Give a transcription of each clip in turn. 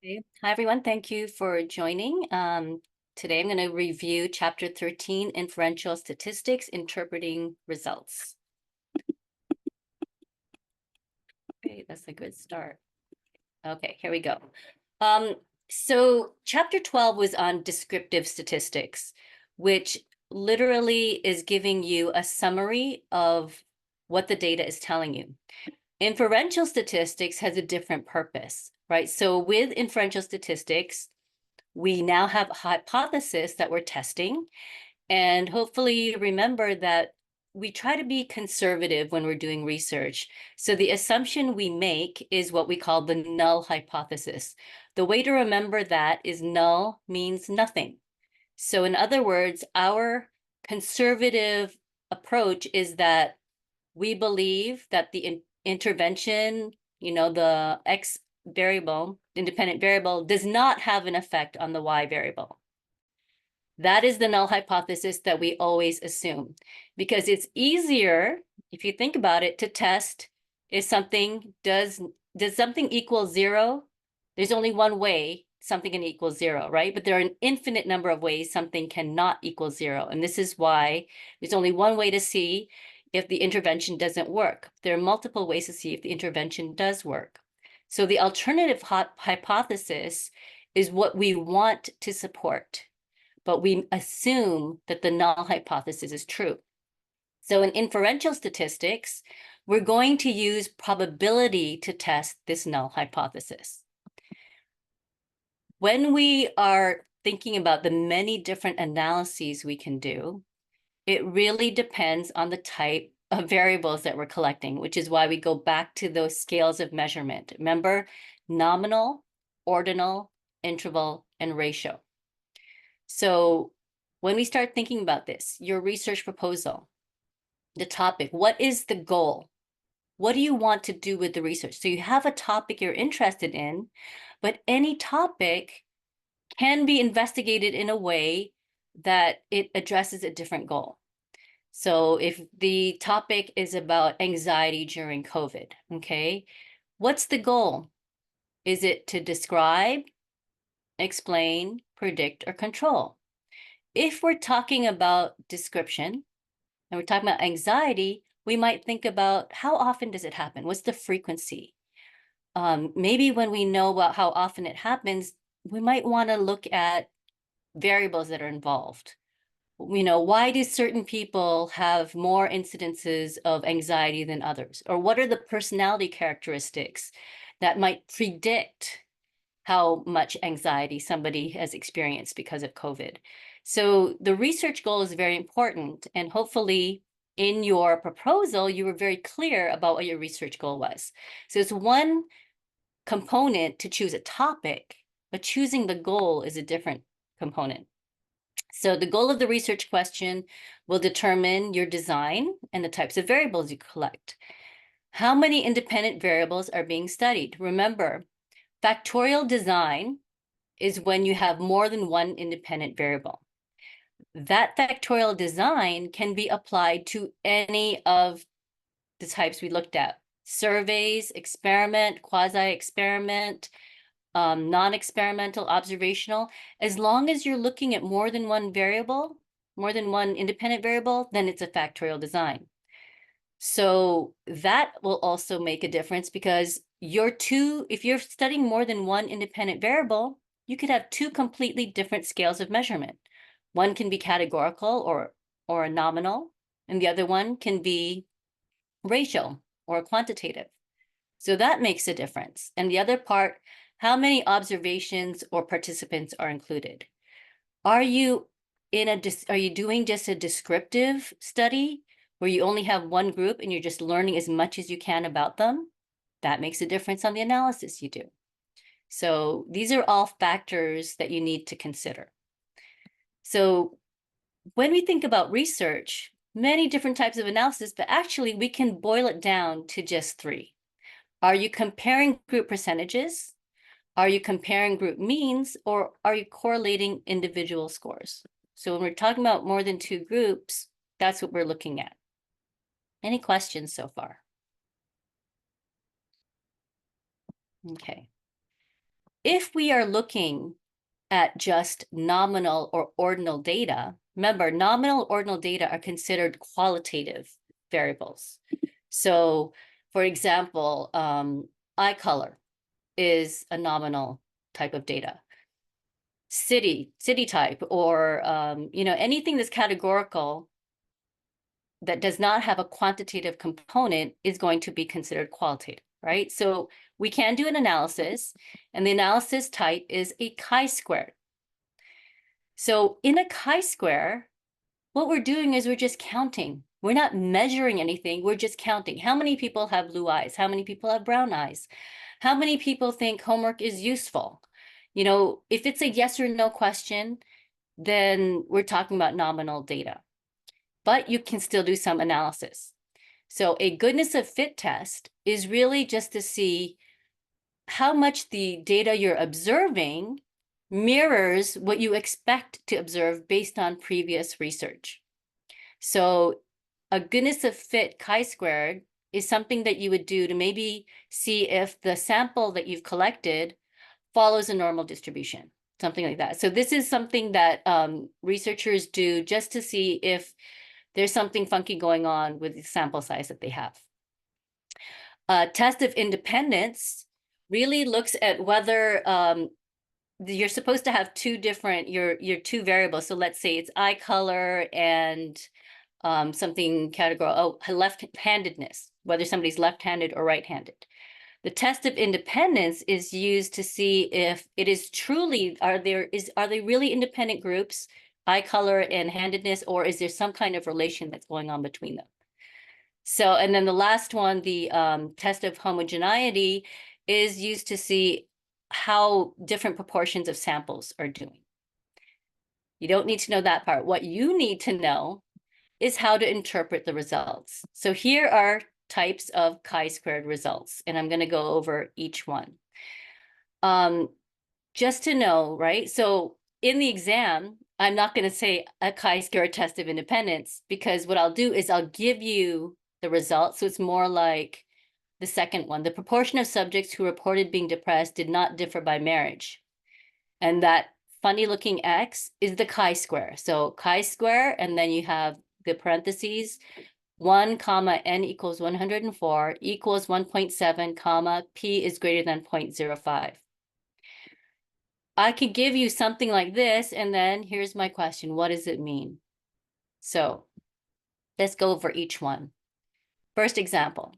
Okay. Hi, everyone. Thank you for joining. Today, I'm going to review Chapter 13, Inferential Statistics, Interpreting Results. Okay, that's a good start. Okay, here we go. So Chapter 12 was on descriptive statistics, which literally is giving you a summary of what the data is telling you. Inferential statistics has a different purpose, right? So with inferential statistics, we now have a hypothesis that we're testing. And hopefully remember that we try to be conservative when we're doing research. So the assumption we make is what we call the null hypothesis. The way to remember that is null means nothing. So in other words, our conservative approach is that we believe that the intervention, the X variable, independent variable, does not have an effect on the Y variable. That is the null hypothesis that we always assume, because it's easier, if you think about it, to test if something does something equal zero? There's only one way something can equal zero, right? But there are an infinite number of ways something cannot equal zero. And this is why there's only one way to see if the intervention doesn't work. There are multiple ways to see if the intervention does work. So the alternative hypothesis is what we want to support, but we assume that the null hypothesis is true. So in inferential statistics, we're going to use probability to test this null hypothesis. When we are thinking about the many different analyses we can do, it really depends on the type of variables that we're collecting, which is why we go back to those scales of measurement. Remember, nominal, ordinal, interval, and ratio. So when we start thinking about this, your research proposal, the topic, what is the goal? What do you want to do with the research? So you have a topic you're interested in, but any topic can be investigated in a way that it addresses a different goal. So if the topic is about anxiety during COVID, okay, what's the goal? Is it to describe, explain, predict, or control? If we're talking about description and we're talking about anxiety, we might think about how often does it happen? What's the frequency? Maybe when we know about how often it happens, we might want to look at variables that are involved. Why do certain people have more incidences of anxiety than others? Or what are the personality characteristics that might predict how much anxiety somebody has experienced because of COVID? So the research goal is very important. And hopefully in your proposal, you were very clear about what your research goal was. So it's one component to choose a topic, but choosing the goal is a different component. So the goal of the research question will determine your design and the types of variables you collect. How many independent variables are being studied? Remember, factorial design is when you have more than one independent variable. That factorial design can be applied to any of the types we looked at: surveys, experiment, quasi-experiment, non-experimental, observational. As long as you're looking at more than one variable, more than one independent variable, then it's a factorial design. So that will also make a difference, because if you're studying more than one independent variable, you could have two completely different scales of measurement. One can be categorical or a nominal, and the other one can be racial or quantitative. So that makes a difference. And the other part, how many observations or participants are included? Are you doing just a descriptive study where you only have one group and you're just learning as much as you can about them? That makes a difference on the analysis you do. So these are all factors that you need to consider. So when we think about research, many different types of analysis, but actually we can boil it down to just three. Are you comparing group percentages? Are you comparing group means, or are you correlating individual scores? So when we're talking about more than two groups, that's what we're looking at. Any questions so far? Okay. If we are looking at just nominal or ordinal data, remember, nominal ordinal data are considered qualitative variables. So, for example, eye color is a nominal type of data. City type, or anything that's categorical that does not have a quantitative component is going to be considered qualitative, right? So we can do an analysis, and the analysis type is a chi-squared. So in a chi-square, what we're doing is we're just counting. We're not measuring anything. We're just counting. How many people have blue eyes? How many people have brown eyes? How many people think homework is useful? If it's a yes or no question, then we're talking about nominal data. But you can still do some analysis. So a goodness of fit test is really just to see how much the data you're observing mirrors what you expect to observe based on previous research. So a goodness of fit chi-squared is something that you would do to maybe see if the sample that you've collected follows a normal distribution, something like that. So this is something that researchers do just to see if there's something funky going on with the sample size that they have. Test of independence really looks at whether you're supposed to have two different, your two variables. So let's say it's eye color and something categorical, left-handedness, whether somebody's left-handed or right-handed. The test of independence is used to see if it is truly, are they really independent groups, eye color and handedness, or is there some kind of relation that's going on between them? So, and then the last one, the test of homogeneity, is used to see how different proportions of samples are doing. You don't need to know that part. What you need to know is how to interpret the results. So here are types of chi-squared results, and I'm going to go over each one. Just to know, right? So in the exam, I'm not going to say a chi-squared test of independence, because what I'll do is I'll give you the results. So it's more like the second one. The proportion of subjects who reported being depressed did not differ by marriage. And that funny looking X is the chi-square. So chi-square, and then you have the parentheses, 1 comma n equals 104 equals 1.7 comma p is greater than 0.05. I could give you something like this, and then here's my question. What does it mean? So let's go over each one. First example.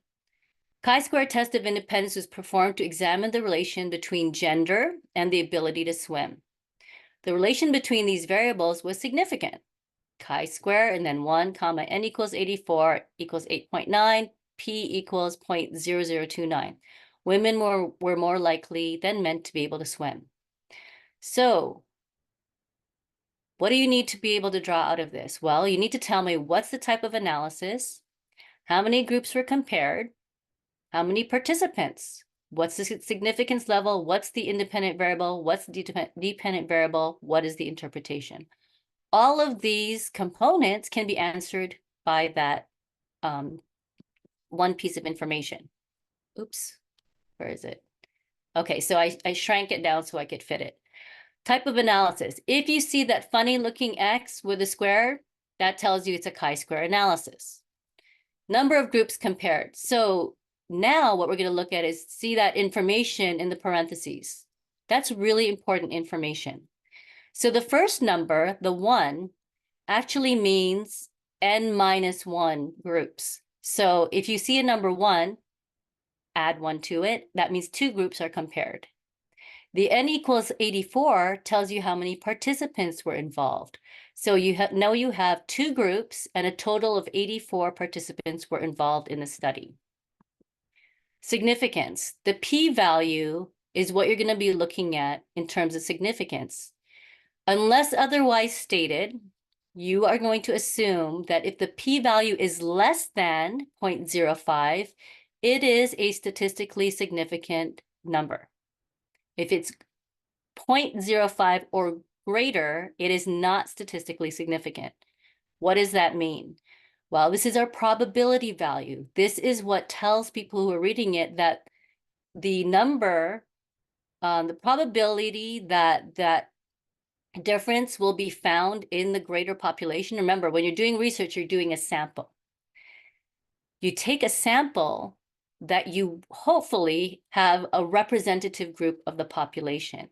Chi-square test of independence was performed to examine the relation between gender and the ability to swim. The relation between these variables was significant. Chi-square and then 1 comma n equals 84 equals 8.9, p equals 0.0029. Women were more likely than men to be able to swim. So what do you need to be able to draw out of this? Well, you need to tell me what's the type of analysis, how many groups were compared, how many participants, what's the significance level, what's the independent variable, what's the dependent variable, what is the interpretation. All of these components can be answered by that one piece of information. Oops, where is it? Okay, so I shrank it down so I could fit it. Type of analysis. If you see that funny looking X with a square, that tells you it's a chi-square analysis. Number of groups compared. So now what we're going to look at is see that information in the parentheses. That's really important information. So the first number, the 1, actually means n minus 1 groups. So if you see a number 1, add 1 to it. That means 2 groups are compared. The n equals 84 tells you how many participants were involved. So you know you have 2 groups and a total of 84 participants were involved in the study. Significance. The p-value is what you're going to be looking at in terms of significance. Unless otherwise stated, you are going to assume that if the p-value is less than 0.05, it is a statistically significant number. If it's 0.05 or greater, it is not statistically significant. What does that mean? Well, this is our probability value. This is what tells people who are reading it that the number the probability that that difference will be found in the greater population. Remember, when you're doing research, you're doing a sample. You take a sample that you hopefully have a representative group of the population.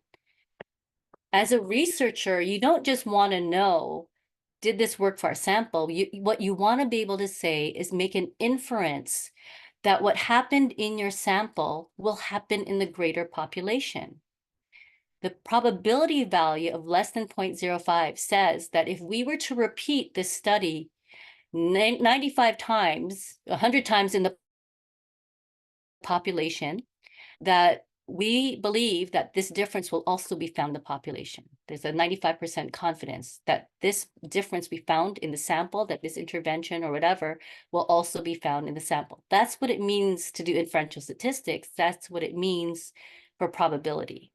As a researcher, you don't just want to know, did this work for our sample? What you want to be able to say is make an inference that what happened in your sample will happen in the greater population. The probability value of less than 0.05 says that if we were to repeat this study 95 times, 100 times in the population, that we believe that this difference will also be found in the population. There's a 95% confidence that this difference we found in the sample, that this intervention or whatever will also be found in the sample. That's what it means to do inferential statistics. That's what it means for probability.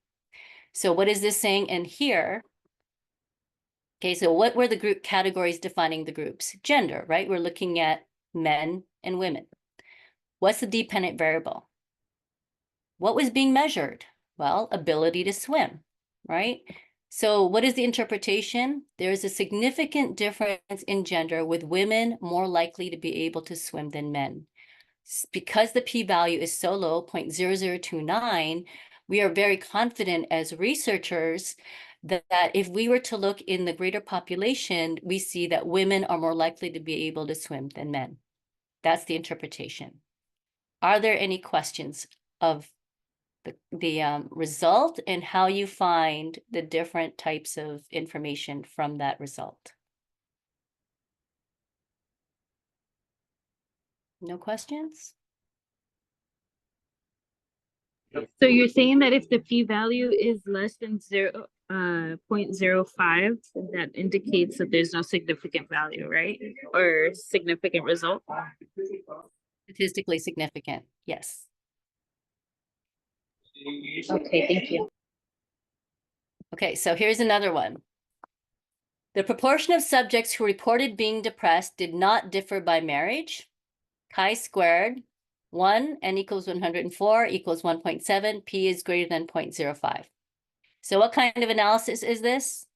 So what is this saying in here? Okay, so what were the group categories defining the groups? Gender, right? We're looking at men and women. What's the dependent variable? What was being measured? Well, ability to swim, right? So what is the interpretation? There is a significant difference in gender, with women more likely to be able to swim than men. Because the p-value is so low, 0.0029, we are very confident as researchers that if we were to look in the greater population, we see that women are more likely to be able to swim than men. That's the interpretation. Are there any questions of the result and how you find the different types of information from that result? No questions? So you're saying that if the p-value is less than 0.05, that indicates that there's no significant value, right? Or significant result? Statistically significant, yes. Okay, thank you. Okay, so here's another one. The proportion of subjects who reported being depressed did not differ by marriage. Chi-squared, 1, n equals 104 equals 1.7, p is greater than 0.05. So what kind of analysis is this?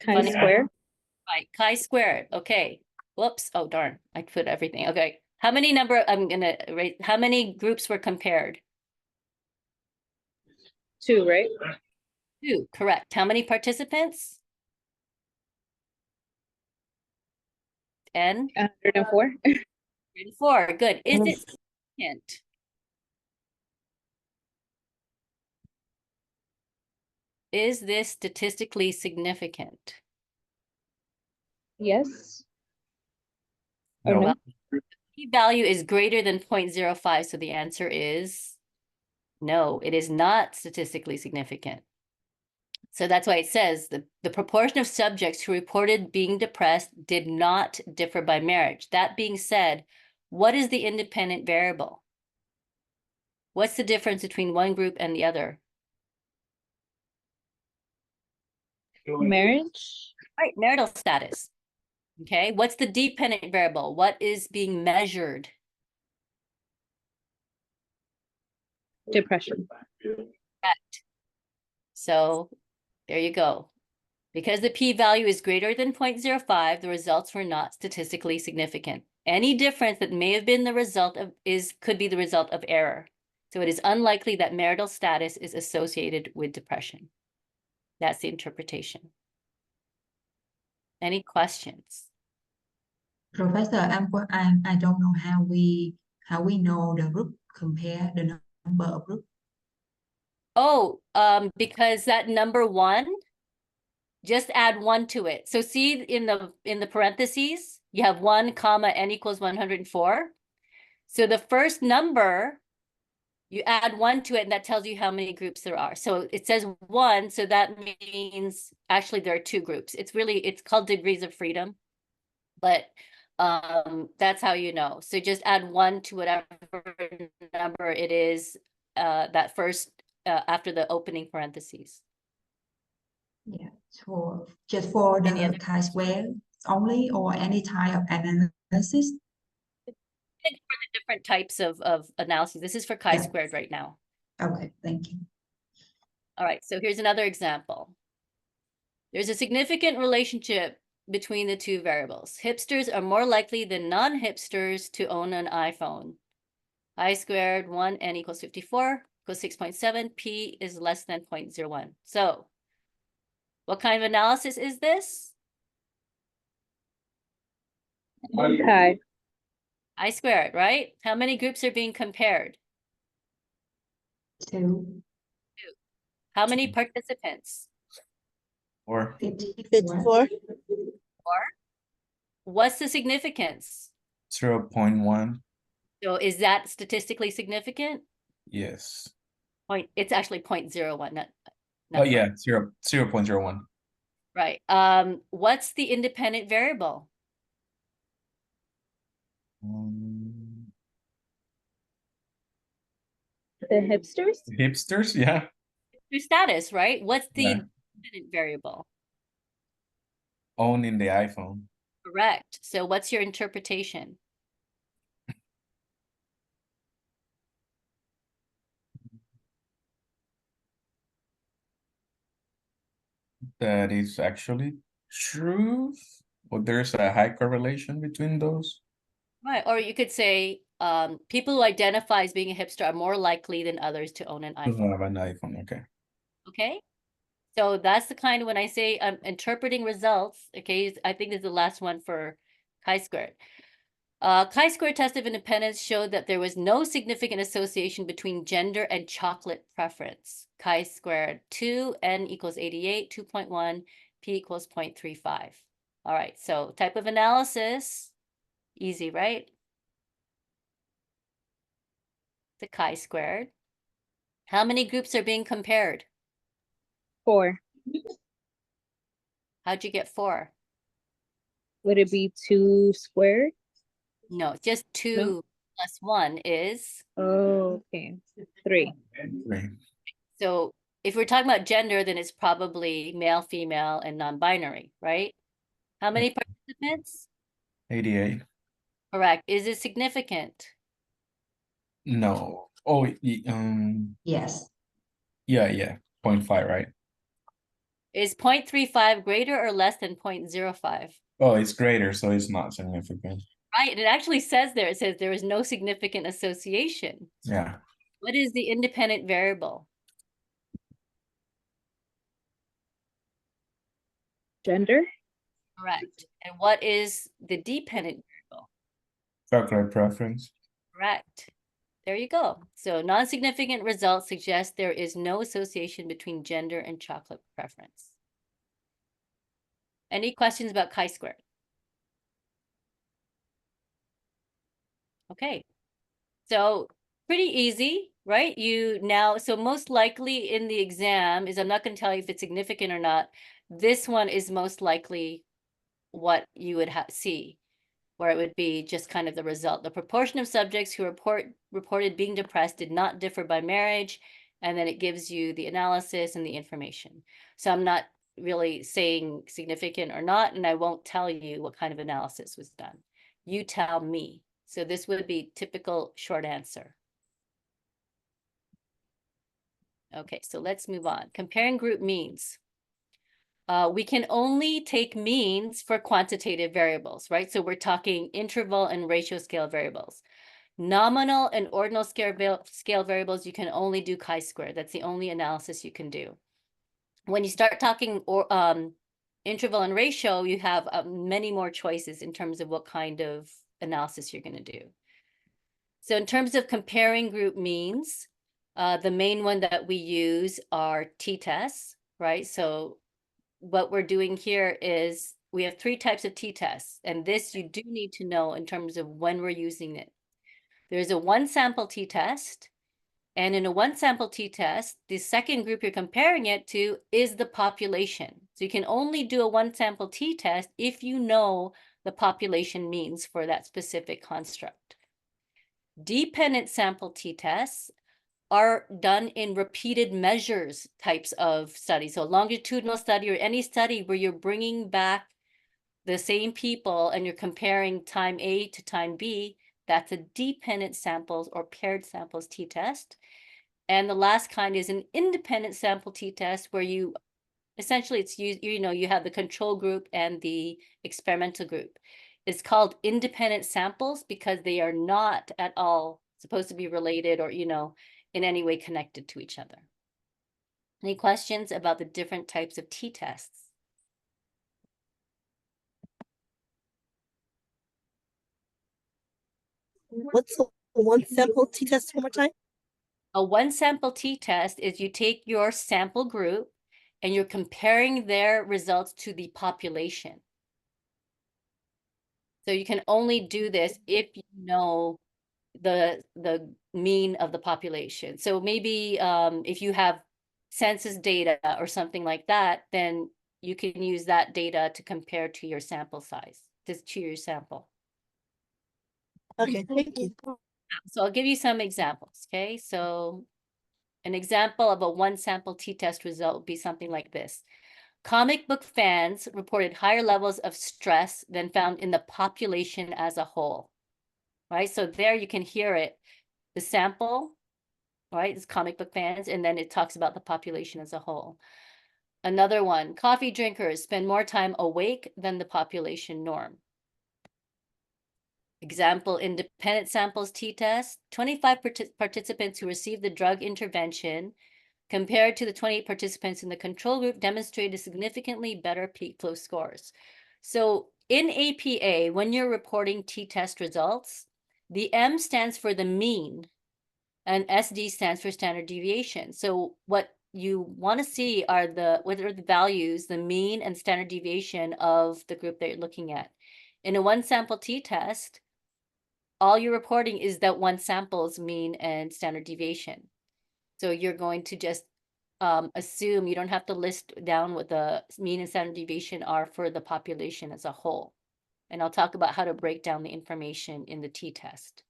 Chi-squared? Right, chi-squared, okay. Whoops, oh darn, I put everything, okay. How many how many groups were compared? 2, right? 2, correct. How many participants? N? 104. 4, good. Is it significant? Is this statistically significant? Yes. No. Well, p-value is greater than 0.05, so the answer is no, it is not statistically significant. So that's why it says the proportion of subjects who reported being depressed did not differ by marriage. That being said, what is the independent variable? What's the difference between one group and the other? Marriage? Right, marital status. Okay, what's the dependent variable? What is being measured? Depression. Correct. So there you go. Because the p-value is greater than 0.05, the results were not statistically significant. Any difference that may have been the result of could be the result of error. So it is unlikely that marital status is associated with depression. That's the interpretation. Any questions? Professor, I don't know how we know the group, compare the number of group. Oh, because that number 1, just add 1 to it. So see in the parentheses, you have 1 comma n equals 104. So the first number, you add 1 to it, and that tells you how many groups there are. So it says 1, so that means actually there are 2 groups. It's called degrees of freedom, but that's how you know. So just add 1 to whatever number it is, that first after the opening parentheses. Yeah, just for the chi-square only, or any type of analysis? For the different types of analyses. This is for chi-squared right now. Okay, thank you. All right, so here's another example. There's a significant relationship between the two variables. Hipsters are more likely than non-hipsters to own an iPhone. I squared 1 n equals 54 equals 6.7. P is less than 0.01. So what kind of analysis is this? Okay. I squared, right? How many groups are being compared? 2, How many participants? Or 54. 4. What's the significance? 0.1. So is that statistically significant? Yes. It's actually 0.01, not Oh yeah, 0.01. right. What's the independent variable? The hipsters? Hipsters, yeah. Your status, right? What's the Yeah. independent variable? Owning the iPhone. Correct. So what's your interpretation? That is actually true. Or there's a high correlation between those. Right. Or you could say people who identify as being a hipster are more likely than others to own an To iPhone. have an iPhone, okay. Okay. So that's the kind of when I say I'm interpreting results, okay, I think this is the last one for chi-squared. Chi-square test of independence showed that there was no significant association between gender and chocolate preference. Chi-squared 2, n equals 88, 2.1, p equals 0.35. All right, so type of analysis, easy, right? The chi-squared. How many groups are being compared? 4. How'd you get 4? Would it be 2 squared? No, just 2 plus 1 is. Oh, okay. 3. Great. So if we're talking about gender, then it's probably male, female, and non-binary, right? How many participants? 88. Correct. Is it significant? No. Oh, Yes. yeah, 0.5, right? Is 0.35 greater or less than 0.05? Oh, it's greater, so it's not significant. Right. And it actually says there, it says there is no significant association. Yeah. What is the independent variable? Gender? Correct. And what is the dependent variable? Chocolate preference. Correct. There you go. So non-significant results suggest there is no association between gender and chocolate preference. Any questions about chi-squared? Okay. So pretty easy, right? So most likely in the exam is, I'm not going to tell you if it's significant or not. This one is most likely what you would see, where it would be just kind of the result. The proportion of subjects who reported being depressed did not differ by marriage, and then it gives you the analysis and the information. So I'm not really saying significant or not, and I won't tell you what kind of analysis was done. You tell me. So this would be typical short answer. Okay, so let's move on. Comparing group means. We can only take means for quantitative variables, right? So we're talking interval and ratio scale variables. Nominal and ordinal scale variables, you can only do chi-square. That's the only analysis you can do. When you start talking interval and ratio, you have many more choices in terms of what kind of analysis you're going to do. So in terms of comparing group means, the main one that we use are t-tests, right? So what we're doing here is we have 3 types of t-tests, and this you do need to know in terms of when we're using it. There's a 1 sample t-test, and in a 1 sample t-test, the second group you're comparing it to is the population. So you can only do a 1 sample t-test if you know the population means for that specific construct. Dependent sample t-tests are done in repeated measures types of studies. So longitudinal study or any study where you're bringing back the same people and you're comparing time A to time B, that's a dependent samples or paired samples t-test. And the last kind is an independent sample t-test where you essentially it's you have the control group and the experimental group. It's called independent samples because they are not at all supposed to be related or in any way connected to each other. Any questions about the different types of t-tests? What's a one sample t-test one more time? A one sample t-test is you take your sample group and you're comparing their results to the population. So you can only do this if you know the mean of the population. So maybe if you have census data or something like that, then you can use that data to compare to your sample size, to your sample. Okay, thank you. So I'll give you some examples, okay? So an example of a one sample t-test result would be something like this. Comic book fans reported higher levels of stress than found in the population as a whole, right? So there you can hear it, the sample, right, is comic book fans, and then it talks about the population as a whole. Another one, coffee drinkers spend more time awake than the population norm. Example, independent samples t-test, 25 participants who received the drug intervention compared to the 28 participants in the control group demonstrated significantly better peak flow scores. So in APA, when you're reporting t-test results, the M stands for the mean and SD stands for standard deviation. So what you want to see are what are the values, the mean and standard deviation of the group that you're looking at. In a one sample t-test, all you're reporting is that one sample's mean and standard deviation. So you're going to just assume you don't have to list down what the mean and standard deviation are for the population as a whole. And I'll talk about how to break down the information in the t-test.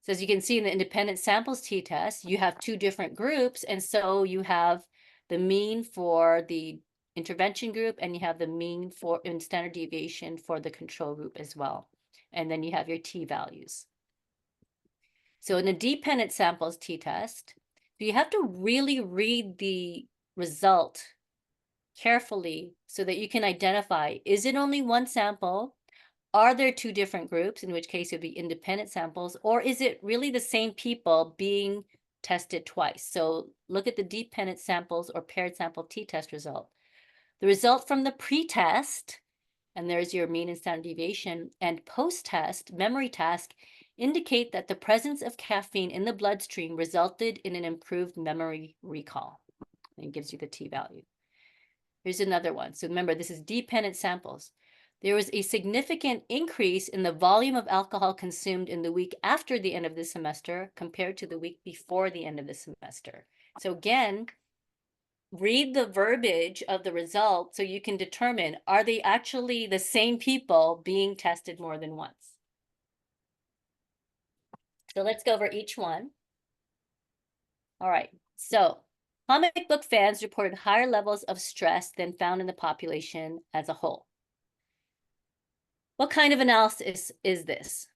So as you can see in the independent samples t-test, you have two different groups. And so you have the mean for the intervention group and you have the mean for in standard deviation for the control group as well. And then you have your t-values. So in a dependent samples t-test, you have to really read the result carefully so that you can identify, is it only one sample? Are there two different groups, in which case it would be independent samples, or is it really the same people being tested twice? So look at the dependent samples or paired sample t-test result. The result from the pre-test, and there's your mean and standard deviation, and post-test memory task indicate that the presence of caffeine in the bloodstream resulted in an improved memory recall. And it gives you the t-value. Here's another one. So remember, this is dependent samples. There was a significant increase in the volume of alcohol consumed in the week after the end of the semester compared to the week before the end of the semester. So again, read the verbiage of the result so you can determine, are they actually the same people being tested more than once? So let's go over each one. All right, so comic book fans reported higher levels of stress than found in the population as a whole. What kind of analysis is this?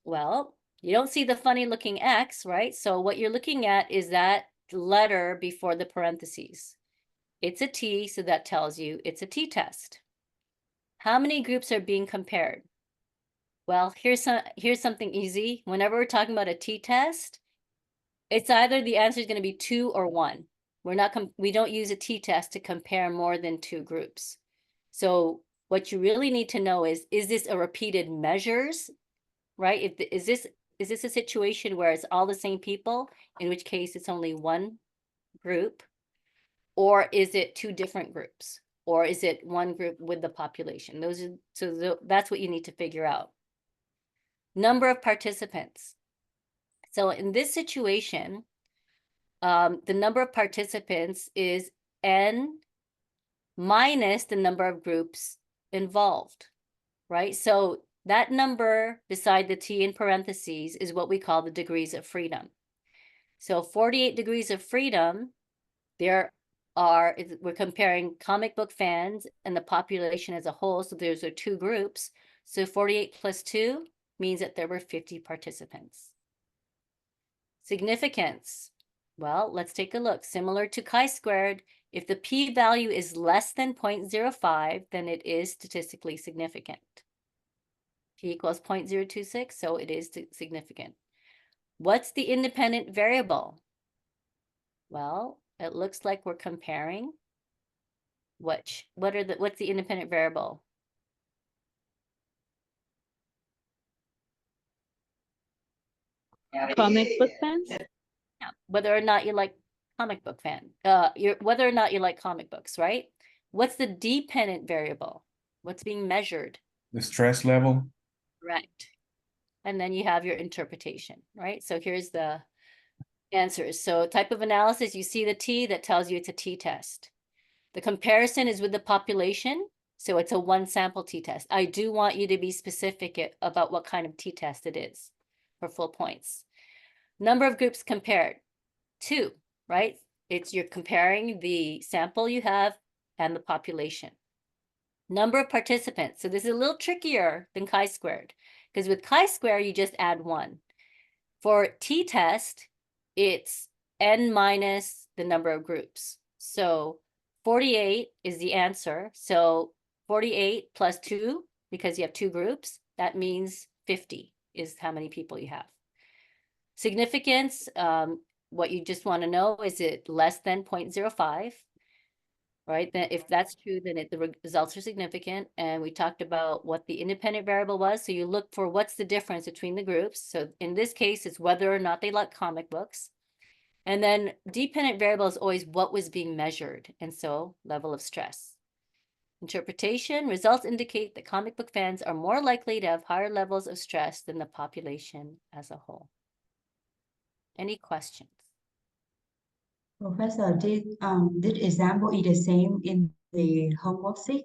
Well, you don't see the funny looking X, right? So what you're looking at is that letter before the parentheses. It's a T, so that tells you it's a t-test. How many groups are being compared? Well, here's something easy. Whenever we're talking about a t-test, it's either the answer is going to be 2 or 1. We don't use a t-test to compare more than 2 groups. So what you really need to know is this a repeated measures, right? Is this a situation where it's all the same people, in which case it's only one group? Or is it 2 different groups? Or is it one group with the population? That's what you need to figure out. Number of participants. So in this situation, the number of participants is N minus the number of groups involved, right? So that number beside the T in parentheses is what we call the degrees of freedom. So 48 degrees of freedom, we're comparing comic book fans and the population as a whole. So those are 2 groups. So 48 plus 2 means that there were 50 participants. Significance. Well, let's take a look. Similar to chi-squared, if the p-value is less than 0.05, then it is statistically significant. P equals 0.026, so it is significant. What's the independent variable? Well, it looks like we're comparing what's the independent variable? Comic book fans? Yeah, whether or not you like comic book whether or not you like comic books, right? What's the dependent variable? What's being measured? The stress level. Correct. And then you have your interpretation, right? So here's the answers. So type of analysis, you see the T, that tells you it's a t-test. The comparison is with the population, so it's a one sample t-test. I do want you to be specific about what kind of t-test it is for full points. Number of groups compared, 2, right? You're comparing the sample you have and the population. Number of participants. So this is a little trickier than chi-squared, because with chi-square, you just add 1. For t-test, it's n minus the number of groups. So 48 is the answer. So 48 plus 2, because you have 2 groups, that means 50 is how many people you have. Significance, what you just want to know, is it less than 0.05? Right? Then if that's true, then the results are significant. And we talked about what the independent variable was. So you look for what's the difference between the groups. So in this case, it's whether or not they like comic books. And then dependent variable is always what was being measured. And so level of stress. Interpretation, results indicate that comic book fans are more likely to have higher levels of stress than the population as a whole. Any questions? Professor, this example is the same in the homework sheet,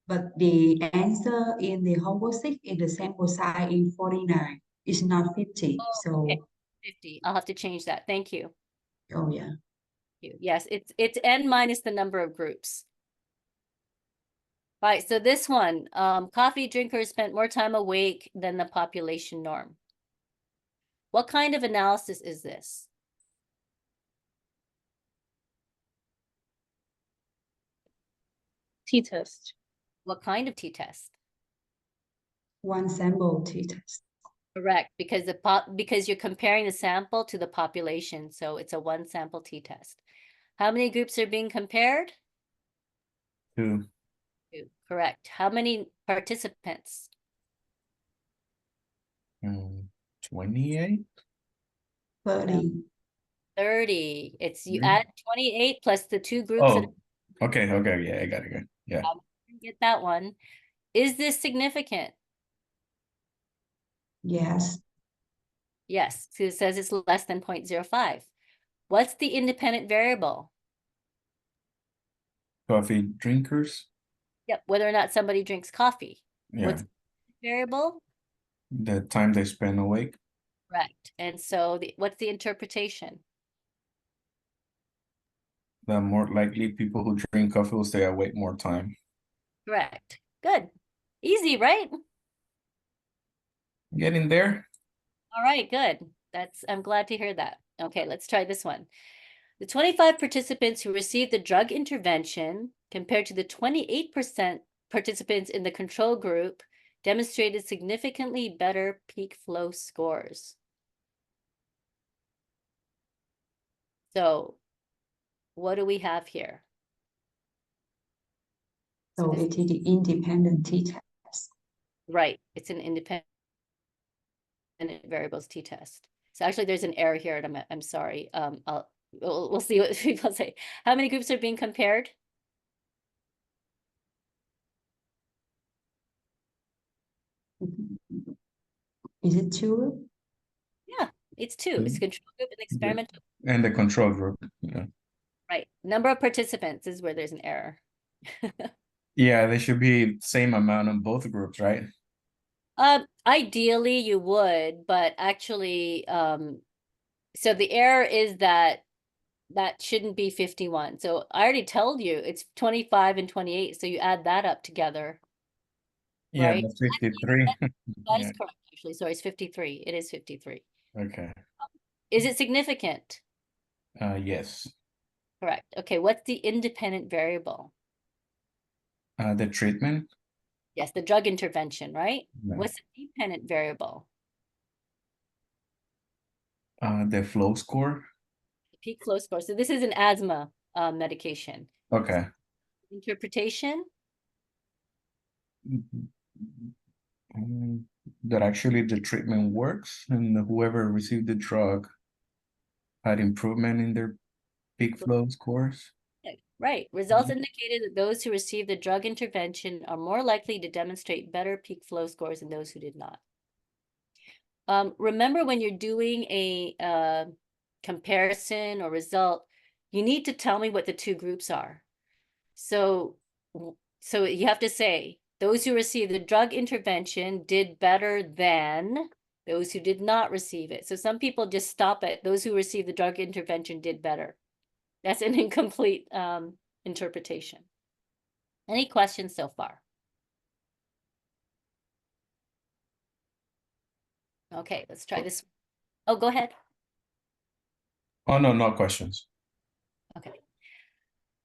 but the answer in the homework sheet is the sample size in 49. It's not 50. Oh, So, okay. 50. I'll have to change that. Thank you. oh yeah. Yes, it's n minus the number of groups. Right, so this one, coffee drinkers spent more time awake than the population norm. What kind of analysis is this? T-test. What kind of t-test? One sample t-test. Correct, because you're comparing the sample to the population, so it's a one sample t-test. How many groups are being compared? 2. 2. Correct. How many participants? 28. 30. 30. You Mhm. add 28 plus the 2 groups that Oh, okay, yeah, I got it. Yeah. get that one. Is this significant? Yes. Yes, so it says it's less than 0.05. What's the independent variable? Coffee drinkers. Yep, whether or not somebody drinks coffee. Yeah. What's the variable? The time they spend awake. Correct. And so what's the interpretation? The more likely people who drink coffee will stay awake more time. Correct. Good. Easy, right? Getting there. All right, good. I'm glad to hear that. Okay, let's try this one. The 25 participants who received the drug intervention compared to the 28% participants in the control group demonstrated significantly better peak flow scores. So what do we have here? So it is the independent t-test. Right, it's an independent variables t-test. So actually there's an error here and I'm sorry. We'll see what people say. How many groups are being compared? Is it 2? Yeah, it's 2. It's a control group and experimental. And the control group. Yeah. Right. Number of participants is where there's an error. Yeah, they should be same amount in both groups, right? Ideally you would, but actually, so the error is that shouldn't be 51. So I already told you it's 25 and 28. So you add that up together. Yeah, Right? that's 53. That is Yeah. correct, actually. Sorry, it's 53. It is 53. Okay. Is it significant? Yes. Correct. Okay, what's the independent variable? The treatment. Yes, the drug intervention, right? Yeah. What's the dependent variable? The flow score. Peak flow score. So this is an asthma medication. Okay. Interpretation? That actually the treatment works, and whoever received the drug had improvement in their peak flow scores. Right. Results indicated that those who received the drug intervention are more likely to demonstrate better peak flow scores than those who did not. Remember when you're doing a comparison or result, you need to tell me what the two groups are. So you have to say, those who received the drug intervention did better than those who did not receive it. So some people just stop at those who received the drug intervention did better. That's an incomplete interpretation. Any questions so far? Okay, let's try this. Oh, go ahead. Oh, no, no questions. Okay.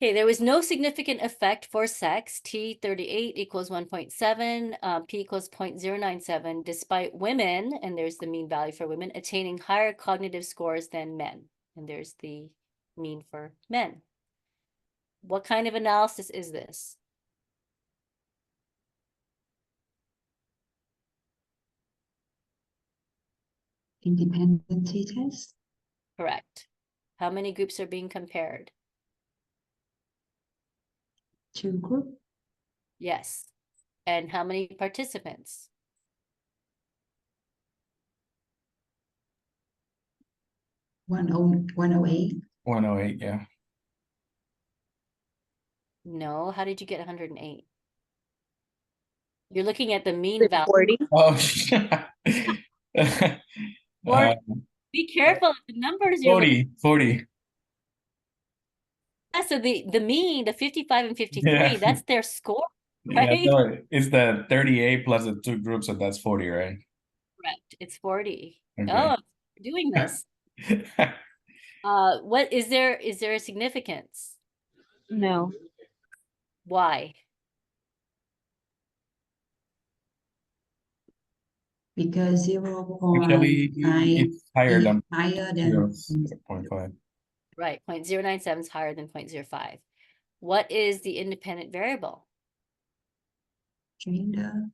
Okay, there was no significant effect for sex. T38 equals 1.7, P equals 0.097, despite women, and there's the mean value for women, attaining higher cognitive scores than men. And there's the mean for men. What kind of analysis is this? Independent t-test. Correct. How many groups are being compared? 2 group. Yes. And how many participants? 108. 108, yeah. No, how did you get 108? You're looking at the mean Is it value. 40? Oh, Or be careful of the numbers you're looking 40. at. So the mean, the 55 and 53, Yeah. that's their score, Yeah, right? no, it's the 38 plus the 2 groups, so that's 40, right? Correct. It's 40. Okay. Oh, we're doing this. What is there a significance? No. Why? Because Actually, 0.9 it's higher is than higher than 0.5. Right, 0.097 is higher than 0.05. What is the independent variable? gender.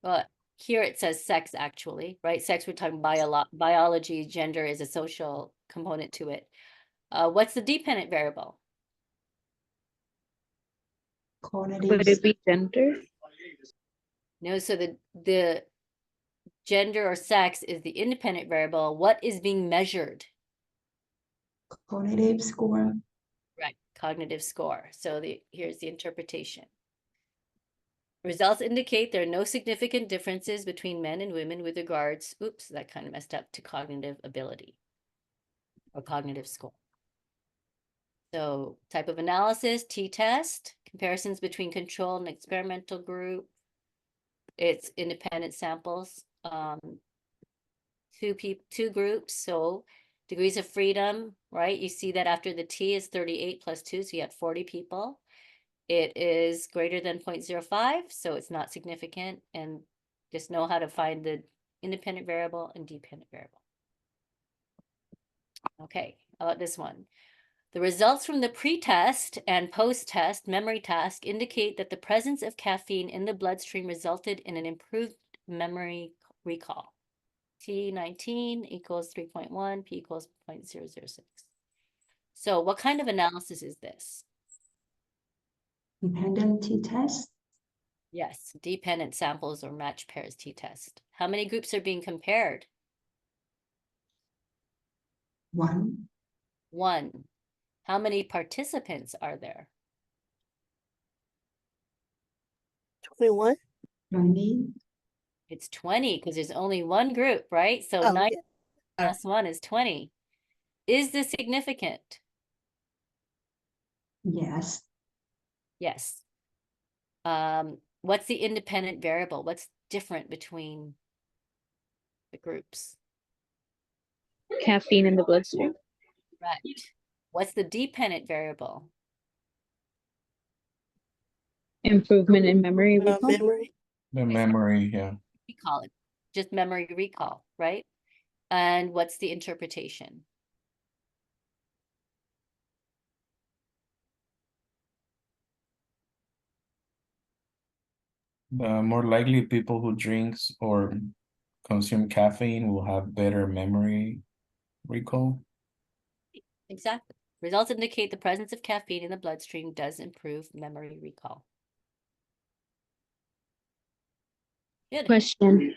Well, here it says sex, actually, right? Sex, we're talking biology, gender is a social component to it. What's the dependent variable? Cognitive. Would it be gender? No, so the gender or sex is the independent variable. What is being measured? Cognitive score. Right, cognitive score. So here's the interpretation. Results indicate there are no significant differences between men and women with regards, oops, that kind of messed up, to cognitive ability or cognitive score. So type of analysis, t-test, comparisons between control and experimental group. It's independent samples, two groups. So degrees of freedom, right? You see that after the T is 38 plus 2, so you had 40 people. It is greater than 0.05, so it's not significant, and just know how to find the independent variable and dependent variable. Okay, how about this one? The results from the pre-test and post-test memory task indicate that the presence of caffeine in the bloodstream resulted in an improved memory recall. T19 equals 3.1, P equals 0.006. So what kind of analysis is this? Dependent t-test. Yes, dependent samples or match pairs t-test. How many groups are being compared? 1. 1. How many participants are there? 21. 20. It's 20 because there's only one group, right? So Oh, 9 yeah. plus 1 is 20. Is this significant? Yes. Yes. What's the independent variable? What's different between the groups? Caffeine in the bloodstream. Correct. What's the dependent variable? Improvement in memory recall. Memory. The memory, yeah. Recall it, just memory recall, right? And what's the interpretation? More likely people who drinks or consume caffeine will have better memory recall. Exactly. Results indicate the presence of caffeine in the bloodstream does improve memory recall. Good. Question.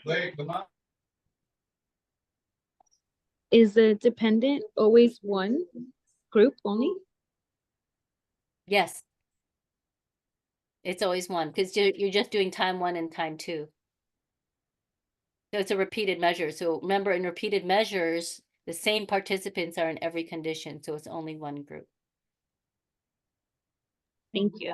Is the dependent always one group only? Yes. It's always one because you're just doing time one and time two. So it's a repeated measure. So remember, in repeated measures, the same participants are in every condition. So it's only one group. Thank you.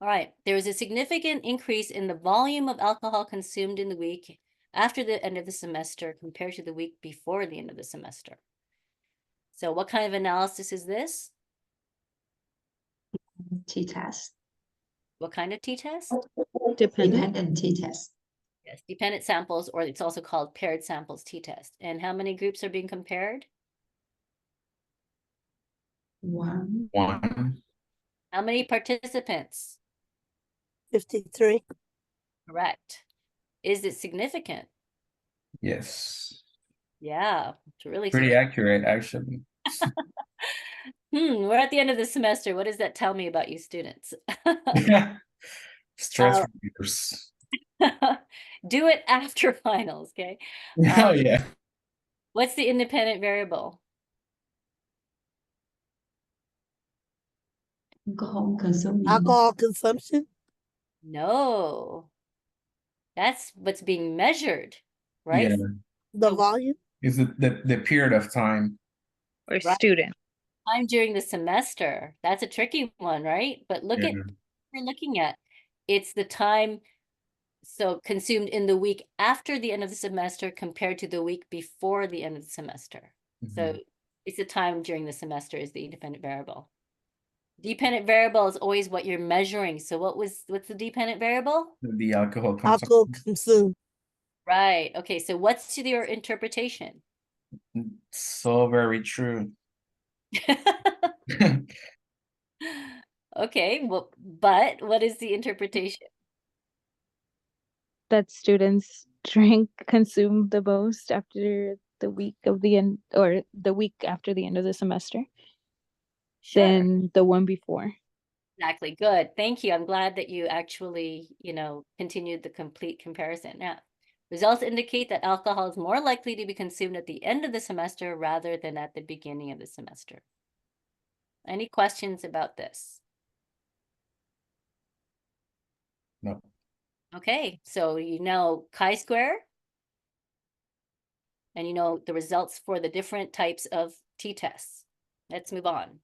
All right. There was a significant increase in the volume of alcohol consumed in the week after the end of the semester compared to the week before the end of the semester. So what kind of analysis is this? T-test. What kind of t-test? Dependent. Dependent t-test. Yes, dependent samples, or it's also called paired samples t-test. And how many groups are being compared? One. One. How many participants? 53. Correct. Is it significant? Yes. Yeah, it's really Pretty significant. accurate, actually. We're at the end of the semester. What does that tell me about you students? Stress relievers. Do it after finals, okay? Oh, yeah. What's the independent variable? Alcohol consuming. Alcohol consumption. No, that's what's being measured, right? Yeah. The So- volume. Is it the period of time? Or Right. student. Time during the semester. That's a tricky one, right? But look at Yeah. what we're looking at. It's the time so consumed in the week after the end of the semester compared to the week before the end of the semester. So Mhm. it's the time during the semester is the independent variable. Dependent variable is always what you're measuring. So what's the dependent variable? The alcohol Alcohol consumption. consumed. Right. Okay. So what's your interpretation? So very true. Okay. Well, but what is the interpretation? That students consume the most after the week of the end, or the week after the end of the semester, Sure. than the one before. Exactly. Good. Thank you. I'm glad that you actually, continued the complete comparison. Now, results indicate that alcohol is more likely to be consumed at the end of the semester rather than at the beginning of the semester. Any questions about this? No. Okay, so you know chi-square, and you know the results for the different types of t-tests. Let's move on.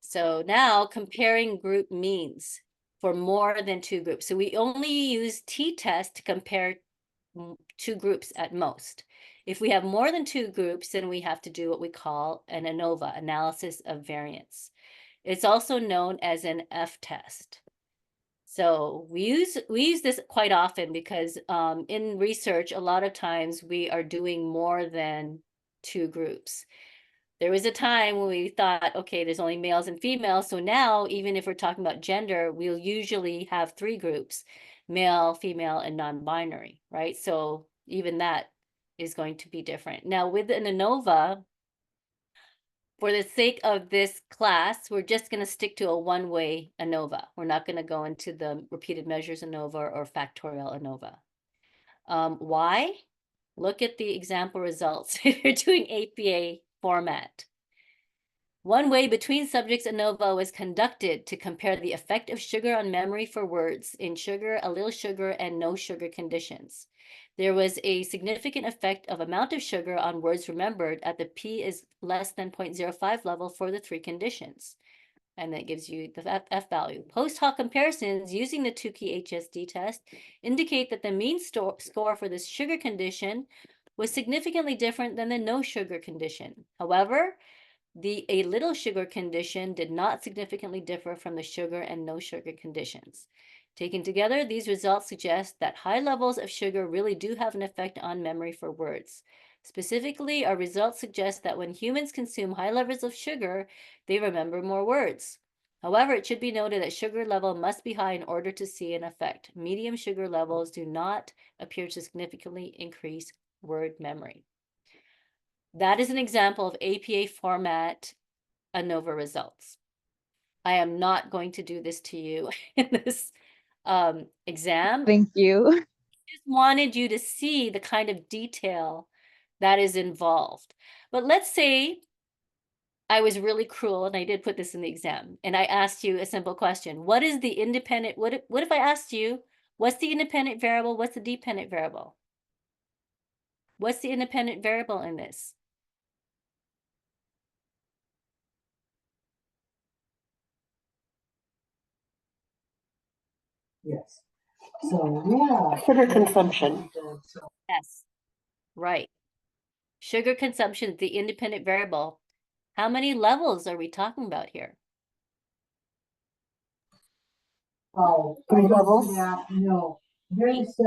So now comparing group means for more than two groups. So we only use t-test to compare two groups at most. If we have more than two groups, then we have to do what we call an ANOVA, analysis of variance. It's also known as an F-test. So we use this quite often because in research, a lot of times we are doing more than two groups. There was a time when we thought, okay, there's only males and females. So now, even if we're talking about gender, we'll usually have three groups, male, female, and non-binary, right? So even that is going to be different. Now with an ANOVA, for the sake of this class, we're just going to stick to a one-way ANOVA. We're not going to go into the repeated measures ANOVA or factorial ANOVA. Why? Look at the example results if you're doing APA format. One way between subjects ANOVA was conducted to compare the effect of sugar on memory for words in sugar, allele sugar, and no sugar conditions. There was a significant effect of amount of sugar on words remembered at the p is less than 0.05 level for the three conditions. And that gives you the F value. Post hoc comparisons using the Tukey HSD test indicate that the mean score for this sugar condition was significantly different than the no sugar condition. However, a little sugar condition did not significantly differ from the sugar and no sugar conditions. Taken together, these results suggest that high levels of sugar really do have an effect on memory for words. Specifically, our results suggest that when humans consume high levels of sugar, they remember more words. However, it should be noted that sugar level must be high in order to see an effect. Medium sugar levels do not appear to significantly increase word memory. That is an example of APA format ANOVA results. I am not going to do this to you in this exam. Thank you. Just wanted you to see the kind of detail that is involved. But let's say I was really cruel and I did put this in the exam and I asked you a simple question. What is the independent, what if I asked you, what's the independent variable? What's the dependent variable? What's the independent variable in this? Yes. So, yeah. Sugar consumption. Yes, right. Sugar consumption is the independent variable. How many levels are we talking about here? Oh, 3 levels? No. There's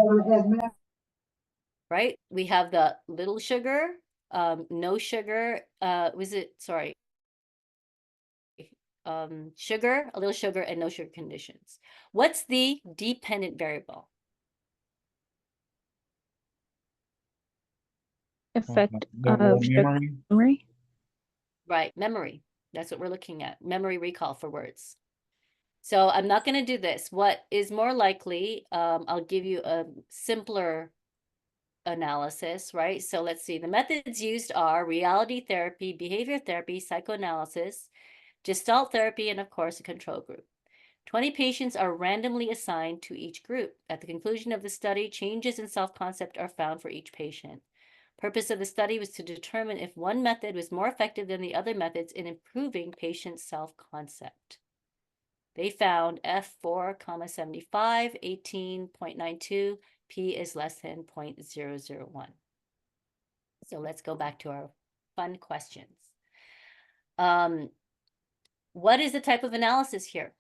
Right? We have the little sugar, no sugar, sugar, a little sugar, and no sugar conditions. What's the dependent variable? Effect The of sugar memory. memory. Right, memory. That's what we're looking at, memory recall for words. So I'm not going to do this. What is more likely, I'll give you a simpler analysis, right? So let's see. The methods used are reality therapy, behavior therapy, psychoanalysis, Gestalt therapy, and of course, a control group. 20 patients are randomly assigned to each group. At the conclusion of the study, changes in self-concept are found for each patient. Purpose of the study was to determine if one method was more effective than the other methods in improving patient self-concept. They found F4, 75, 18.92, P is less than 0.001. So let's go back to our fun questions. What is the type of analysis here?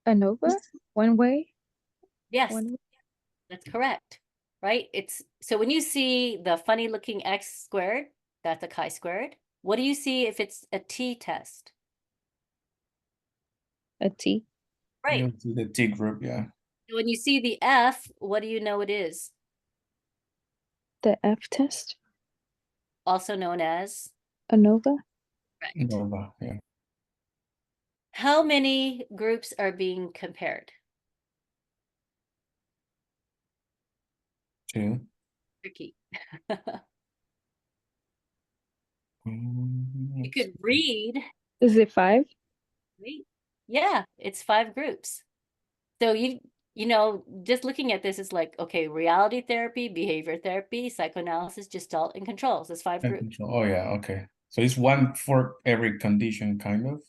ANOVA? One way? Yes, One way? that's correct, right? It's so when you see the funny looking x squared, that's a chi-squared. What do you see if it's a t-test? A T? Right. You see the T group, yeah. When you see the F, what do you know it is? The F test? Also known as? ANOVA? Correct. Nova, yeah. How many groups are being compared? 2. Tricky. You could read. Is it 5? Right? Yeah, it's 5 groups. So you know, just looking at this is like, okay, reality therapy, behavior therapy, psychoanalysis, gestalt, and controls. There's 5 groups. Oh yeah, okay. So it's one for every condition, kind of.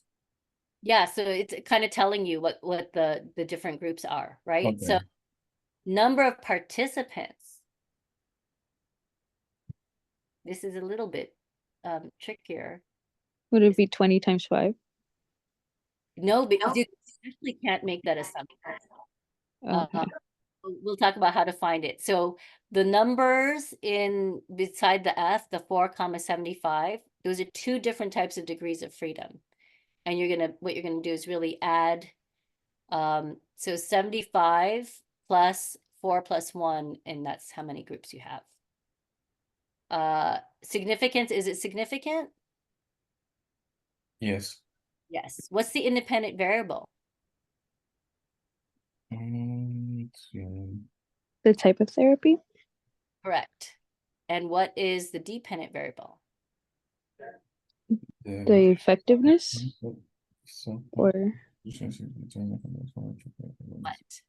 Yeah, so it's kind of telling you what the different groups are, right? Okay. So number of participants. This is a little bit trickier. Would it be 20 times 5? No, because you actually can't make that assumption. Okay. We'll talk about how to find it. So the numbers in beside the F, the 4, 75, those are 2 different types of degrees of freedom. And what you're gonna do is really add, so 75 plus 4 plus 1, and that's how many groups you have. Significance, is it significant? Yes. Yes. What's the independent variable? Let's see. The type of therapy? Correct. And what is the dependent variable? The effectiveness? So, Or What?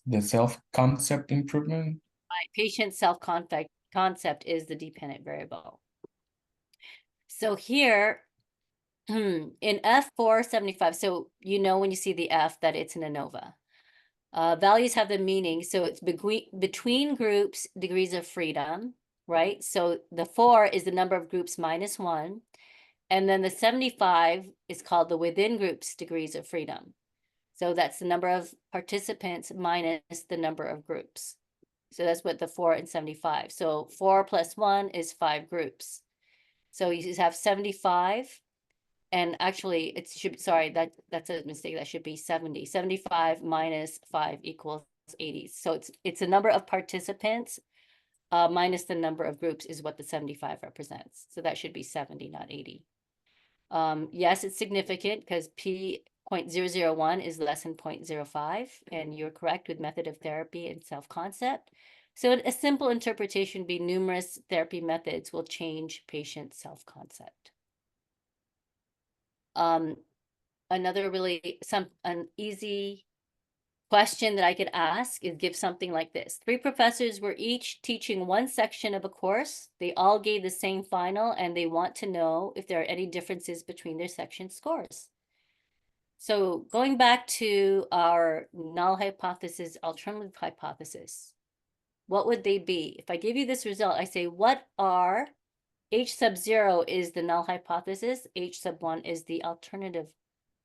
the self-concept improvement. Right. Patient self-concept is the dependent variable. So here, In F475, so you know when you see the F that it's an ANOVA. Values have the meaning, so it's between groups, degrees of freedom, right? So the 4 is the number of groups minus 1, and then the 75 is called the within groups degrees of freedom. So that's the number of participants minus the number of groups. So that's what the 4 and 75. So 4 plus 1 is 5 groups. So you just have 75. And actually, it should, sorry, that's a mistake. That should be 70. 75 minus 5 equals 80. So it's a number of participants minus the number of groups is what the 75 represents. So that should be 70, not 80. Yes, it's significant because P.001 is less than 0.05, and you're correct with method of therapy and self-concept. So a simple interpretation would be numerous therapy methods will change patient self-concept. Another really an easy question that I could ask is give something like this. 3 professors were each teaching one section of a course. They all gave the same final, and they want to know if there are any differences between their section scores. So going back to our null hypothesis, alternative hypothesis, what would they be? If I give you this result, I say, what are H sub 0 is the null hypothesis, H sub 1 is the alternative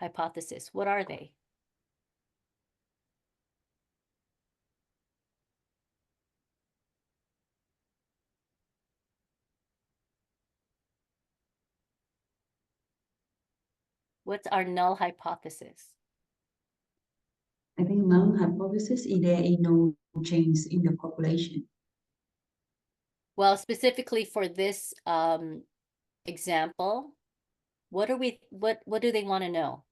hypothesis. What are they? What's our null hypothesis? I think null hypothesis is there is no change in the population. Well, specifically for this example, what do they want to know?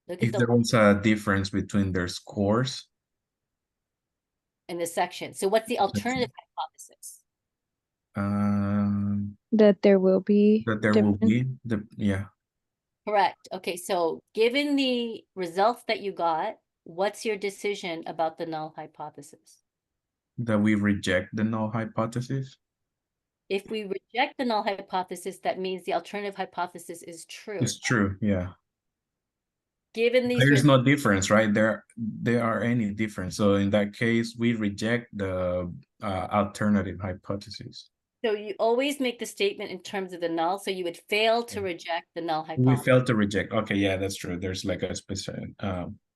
Look at If there was a difference between their scores. in the section. So what's the alternative hypothesis? That there will be That there will be yeah. Correct. Okay, so given the results that you got, what's your decision about the null hypothesis? That we reject the null hypothesis. If we reject the null hypothesis, that means the alternative hypothesis is true. It's true, yeah. Given these There's results, no difference, right? There are any difference. So in that case, we reject the alternative hypothesis. so you always make the statement in terms of the null, so you would fail to reject the null We hypothesis. failed to reject. Okay, yeah, that's true. There's like a specific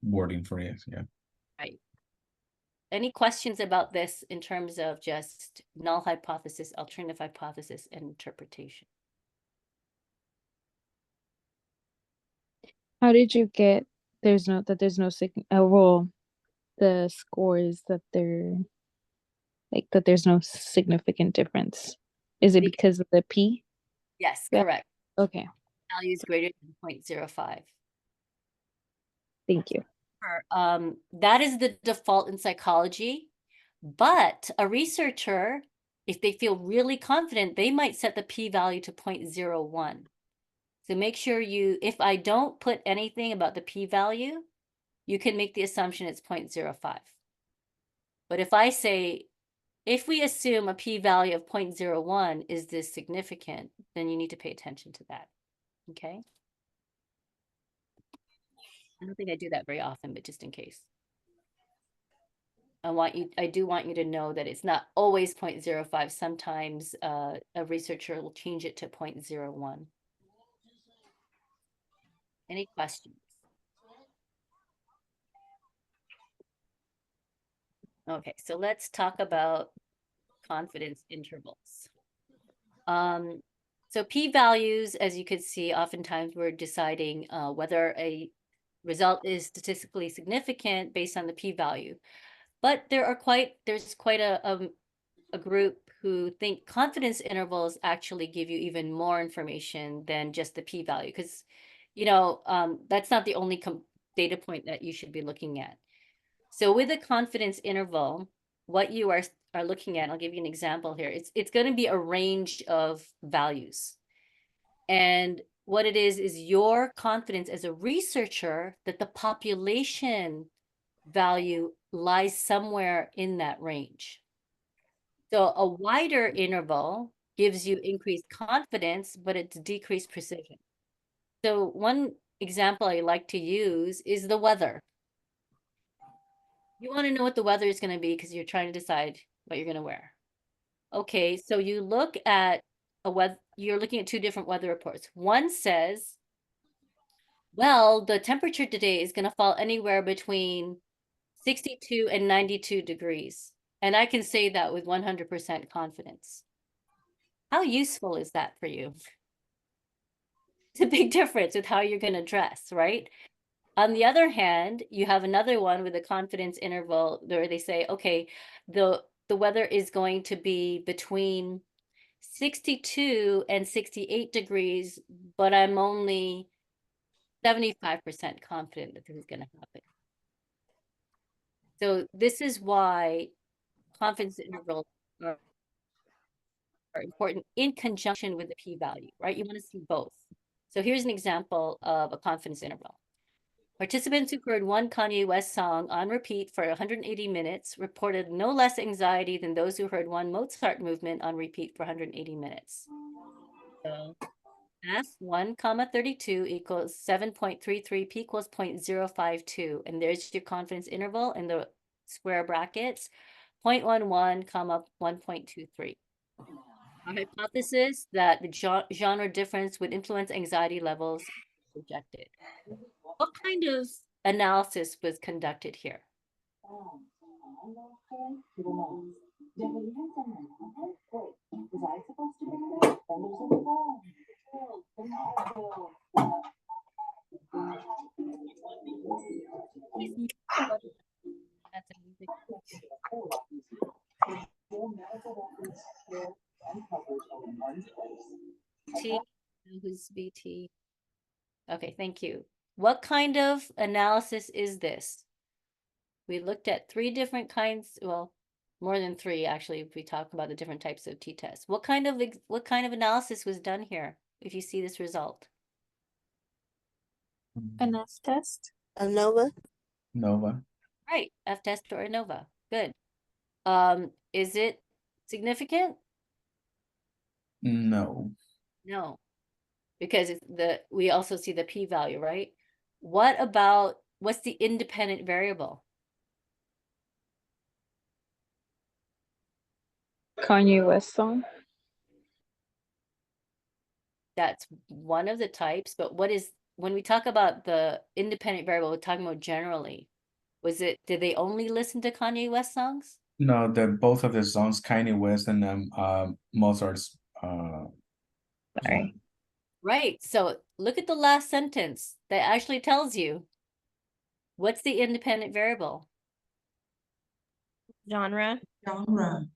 wording for it, yeah. Right. Any questions about this in terms of just null hypothesis, alternative hypothesis, and interpretation? How did you get there's no well, the scores that they're like that there's no significant difference? Is it because of the P? Yes, Yeah. correct. Okay, Value is greater than 0.05. thank you. That is the default in psychology, but a researcher, if they feel really confident, they might set the p-value to 0.01. So make sure if I don't put anything about the p-value, you can make the assumption it's 0.05. But if I say, if we assume a p-value of 0.01 is this significant, then you need to pay attention to that, okay? I don't think I do that very often, but just in case. I do want you to know that it's not always 0.05. Sometimes a researcher will change it to 0.01. Any questions? Okay, so let's talk about confidence intervals. So p-values, as you can see, oftentimes we're deciding whether a result is statistically significant based on the p-value. But there's quite a group who think confidence intervals actually give you even more information than just the p-value, because that's not the only data point that you should be looking at. So with a confidence interval, what you are looking at, I'll give you an example here. It's going to be a range of values. And what it is your confidence as a researcher that the population value lies somewhere in that range. So a wider interval gives you increased confidence, but it's decreased precision. So one example I like to use is the weather. You want to know what the weather is going to be because you're trying to decide what you're going to wear. Okay, so you look at you're looking at two different weather reports. One says, well, the temperature today is going to fall anywhere between 62 and 92 degrees. And I can say that with 100% confidence. How useful is that for you? It's a big difference with how you're going to dress, right? On the other hand, you have another one with a confidence interval where they say, okay, the weather is going to be between 62 and 68 degrees, but I'm only 75% confident that this is going to happen. So this is why confidence intervals are important in conjunction with the p-value, right? You want to see both. So here's an example of a confidence interval. Participants who heard one Kanye West song on repeat for 180 minutes reported no less anxiety than those who heard one Mozart movement on repeat for 180 minutes. So F1, 32 equals 7.33, P equals 0.052. And there's your confidence interval in the square brackets, 0.11, 1.23. Our hypothesis that the genre difference would influence anxiety levels is rejected. What kind of analysis was conducted here? That's a music. T, who's BT? Okay, thank you. What kind of analysis is this? We looked at three different kinds, well, more than three actually, if we talk about the different types of t-tests. What kind of analysis was done here, if you see this result? An S test. ANOVA. Nova. Right, F-test or ANOVA. Good. Is it significant? No. No, because we also see the p-value, right? What's the independent variable? Kanye West song. That's one of the types, but when we talk about the independent variable, we're talking about generally. Did they only listen to Kanye West songs? No, both of the songs, Kanye West and Mozart's Sorry. Right. So look at the last sentence that actually tells you what's the independent variable? Genre. Genre.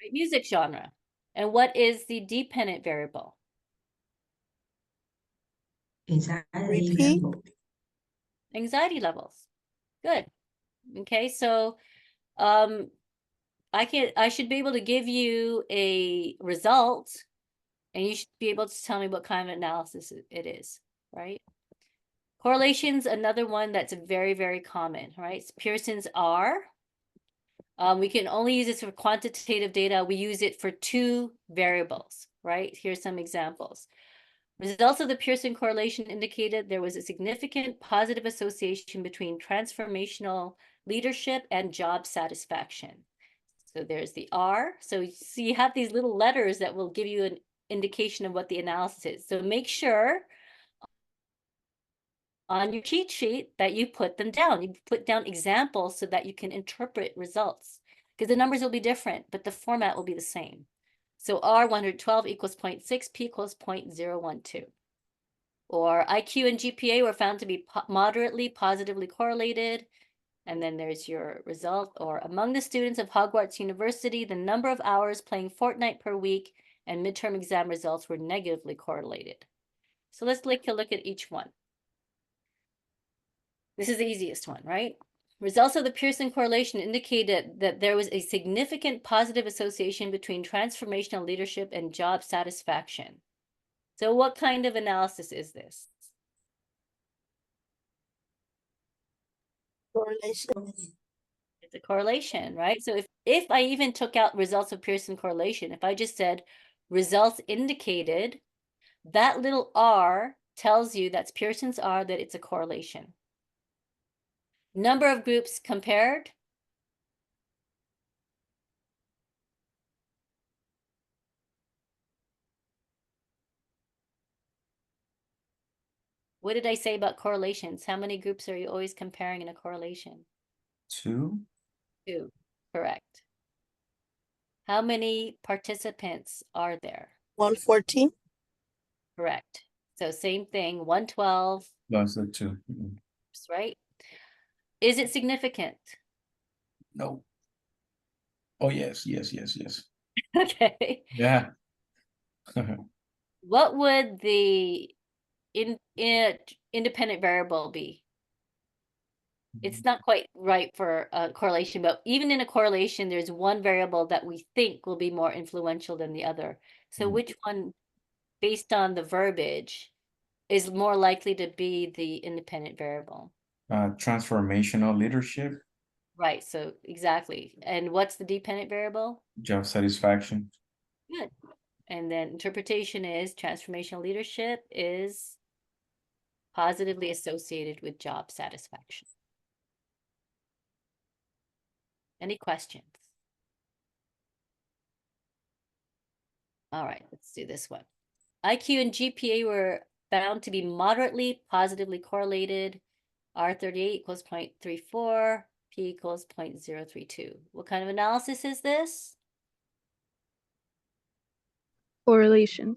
Right, music genre. And what is the dependent variable? Anxiety Repeat. level. Anxiety levels. Good. Okay, so I should be able to give you a result and you should be able to tell me what kind of analysis it is, right? Correlation's another one that's very, very common, right? It's Pearson's R. We can only use this for quantitative data. We use it for two variables, right? Here's some examples. Results of the Pearson correlation indicated there was a significant positive association between transformational leadership and job satisfaction. So there's the R. So you have these little letters that will give you an indication of what the analysis is. So make sure on your cheat sheet that you put them down. You put down examples so that you can interpret results because the numbers will be different, but the format will be the same. So R 112 equals 0.6, P equals 0.012. Or IQ and GPA were found to be moderately positively correlated. And then there's your result. Or among the students of Hogwarts University, the number of hours playing Fortnite per week and midterm exam results were negatively correlated. So let's take a look at each one. This is the easiest one, right? Results of the Pearson correlation indicated that there was a significant positive association between transformational leadership and job satisfaction. So what kind of analysis is this? Correlation. It's a correlation, right? So if I even took out results of Pearson correlation, if I just said results indicated, that little R tells you that's Pearson's R, that it's a correlation. Number of groups compared. What did I say about correlations? How many groups are you always comparing in a correlation? 2. 2, correct. How many participants are there? 114. Correct. So same thing, 112, Plus the 2. right? Is it significant? No. Oh, yes, yes, yes, yes. Okay. Yeah. What would the independent variable be? It's not quite right for a correlation, but even in a correlation, there's one variable that we think will be more influential than the other. So which one, based on the verbiage, is more likely to be the independent variable? Transformational leadership, Right, so exactly. And what's the dependent variable? job satisfaction. Good. And then interpretation is transformational leadership is positively associated with job satisfaction. Any questions? All right, let's do this one. IQ and GPA were found to be moderately positively correlated. R38 equals 0.34, P equals 0.032. What kind of analysis is this? Correlation.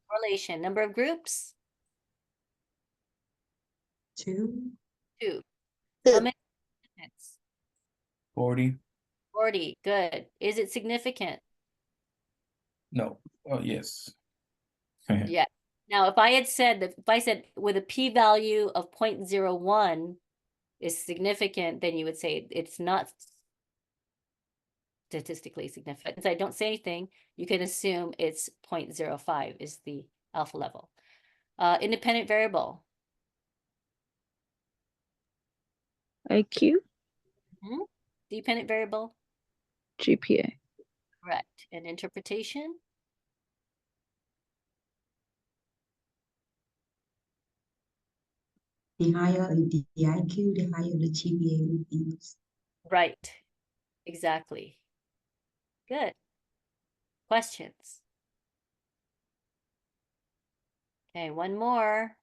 Correlation. Number of groups? 2. 2. Two. How many participants? 40. 40. Good. Is it significant? No. Oh, yes. Yeah. Now, if I had said that, if I said with a p-value of 0.01 is significant, then you would say it's not statistically significant. Since I don't say anything, you can assume it's 0.05 is the alpha level. Independent variable. IQ, Dependent variable. GPA. Correct. And interpretation. The higher the IQ, the higher the GPA is. Right. Exactly. Good. Questions? Okay, one more.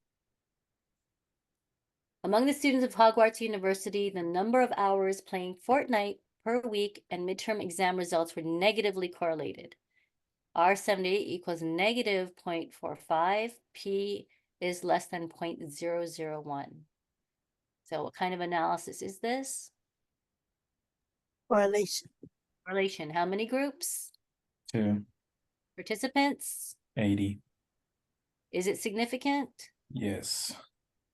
Among the students of Hogwarts University, the number of hours playing Fortnite per week and midterm exam results were negatively correlated. R78 equals negative 0.45, P is less than 0.001. So what kind of analysis is this? Correlation. Correlation. How many groups? 2. Participants? 80. Is it significant? Yes.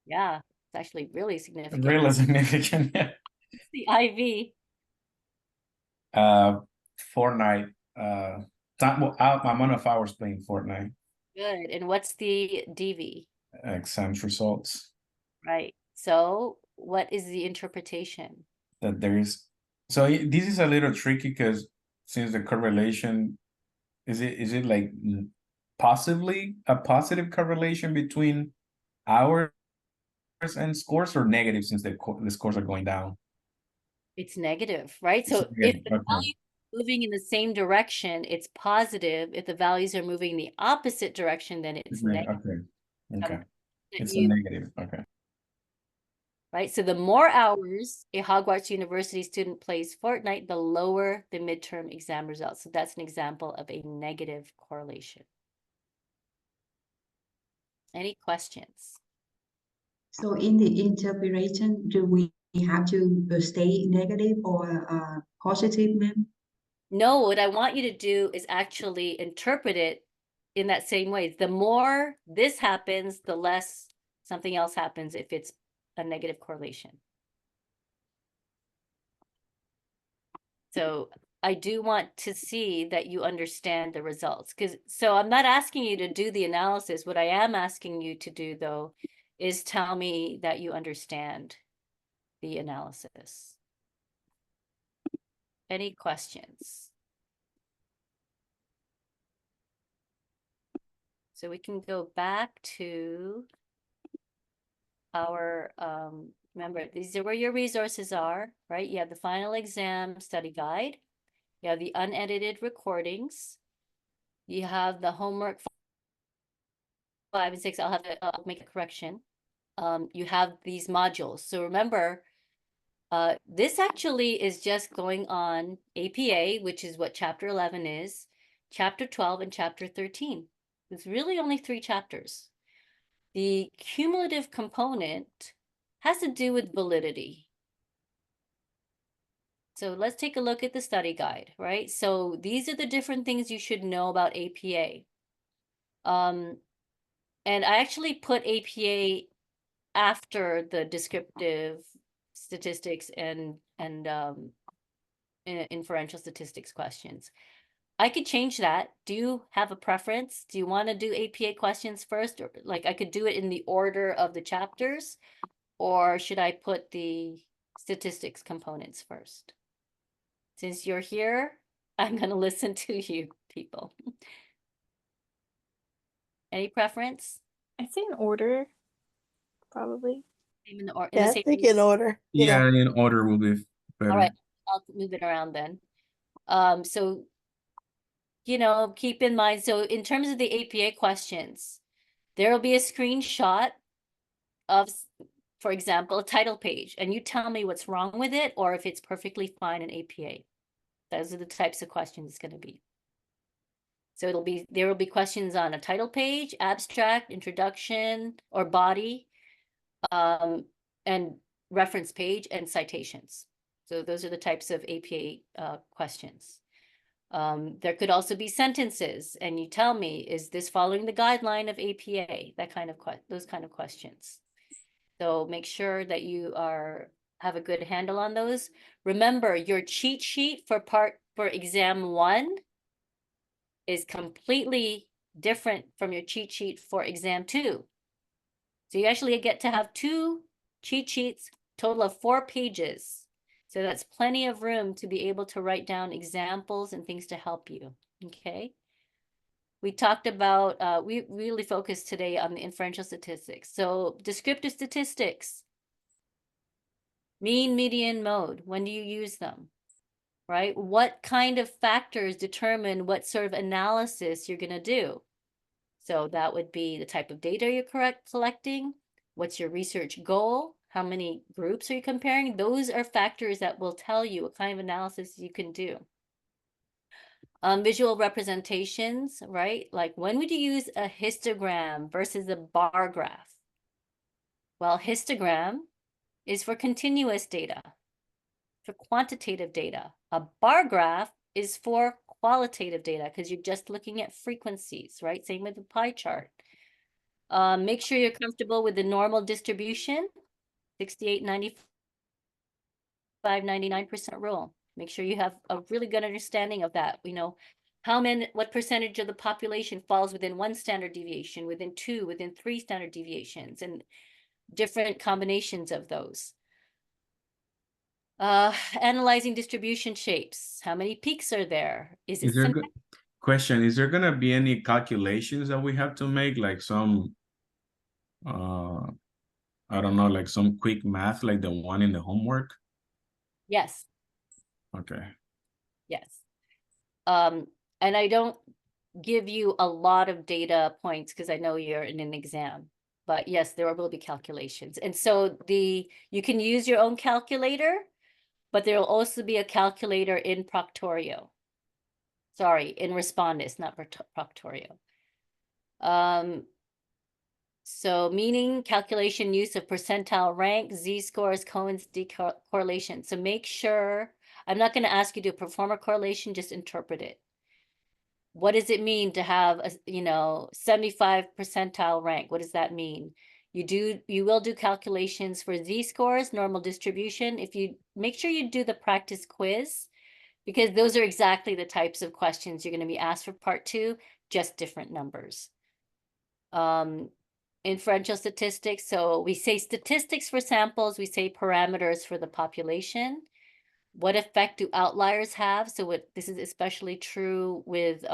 Yeah, it's actually really significant. Really significant. Yeah. It's the IV. Fortnite. Amount of hours playing Fortnite. Good. And what's the DV? Exams results. Right. So what is the interpretation? That there is. So this is a little tricky because since the correlation is it like possibly a positive correlation between hours and scores, or negative since the scores are going down? It's negative, right? It's So if negative, the okay. value is moving in the same direction, it's positive. If the values are moving in the opposite direction, then it's negative. Okay. That It's a you, negative. Okay. right? So the more hours a Hogwarts University student plays Fortnite, the lower the midterm exam results. So that's an example of a negative correlation. Any questions? So in the interpretation, do we have to stay negative or positive, ma'am? No, what I want you to do is actually interpret it in that same way. The more this happens, the less something else happens if it's a negative correlation. So I do want to see that you understand the results. So I'm not asking you to do the analysis. What I am asking you to do, though, is tell me that you understand the analysis. Any questions? So we can go back to our, remember, these are where your resources are, right? You have the final exam study guide. You have the unedited recordings. You have the homework 5 and 6. I'll make a correction. You have these modules. So remember, this actually is just going on APA, which is what chapter 11 is, chapter 12 and chapter 13. It's really only 3 chapters. The cumulative component has to do with validity. So let's take a look at the study guide, right? So these are the different things you should know about APA. And I actually put APA after the descriptive statistics and inferential statistics questions. I could change that. Do you have a preference? Do you want to do APA questions first? Or like I could do it in the order of the chapters, or should I put the statistics components first? Since you're here, I'm going to listen to you people. Any preference? I say in order, probably. Same in the, or in the Yeah, I same. think in order. Yeah, in order will be better. All right, I'll move it around then. So, you know, keep in mind, so in terms of the APA questions, there will be a screenshot of, for example, a title page, and you tell me what's wrong with it or if it's perfectly fine in APA. Those are the types of questions it's going to be. So there will be questions on a title page, abstract, introduction, or body, and reference page and citations. So those are the types of APA questions. There could also be sentences, and you tell me, is this following the guideline of APA? That kind of those kind of questions. So make sure that you have a good handle on those. Remember, your cheat sheet for exam 1 is completely different from your cheat sheet for exam 2. So you actually get to have 2 cheat sheets, total of 4 pages. So that's plenty of room to be able to write down examples and things to help you, okay? We talked about, we really focused today on the inferential statistics. So descriptive statistics, mean, median, mode, when do you use them, right? What kind of factors determine what sort of analysis you're gonna do? So that would be the type of data you're collecting, what's your research goal, how many groups are you comparing? Those are factors that will tell you what kind of analysis you can do. Visual representations, right? Like when would you use a histogram versus a bar graph? Well, histogram is for continuous data, for quantitative data. A bar graph is for qualitative data because you're just looking at frequencies, right? Same with the pie chart. Make sure you're comfortable with the normal distribution, 68, 95, 99% rule. Make sure you have a really good understanding of that. You know, what percentage of the population falls within 1 standard deviation, within 2, within 3 standard deviations, and different combinations of those. Analyzing distribution shapes. How many peaks are there? Is it Question, is there gonna be any calculations that we have to make, like some I don't know, like some quick math like the one in the homework? Yes. Okay. Yes. And I don't give you a lot of data points because I know you're in an exam, but yes, there will be calculations. And so you can use your own calculator, but there will also be a calculator in Proctorio. Sorry, in Respondus, not Proctorio. So meaning, calculation, use of percentile rank, z-scores, Cohen's correlation. So make sure, I'm not going to ask you to perform a correlation, just interpret it. What does it mean to have a, 75 percentile rank? What does that mean? You will do calculations for z-scores, normal distribution. If you make sure you do the practice quiz, because those are exactly the types of questions you're going to be asked for part 2, just different numbers. Inferential statistics. So we say statistics for samples, we say parameters for the population. What effect do outliers have? So this is especially true with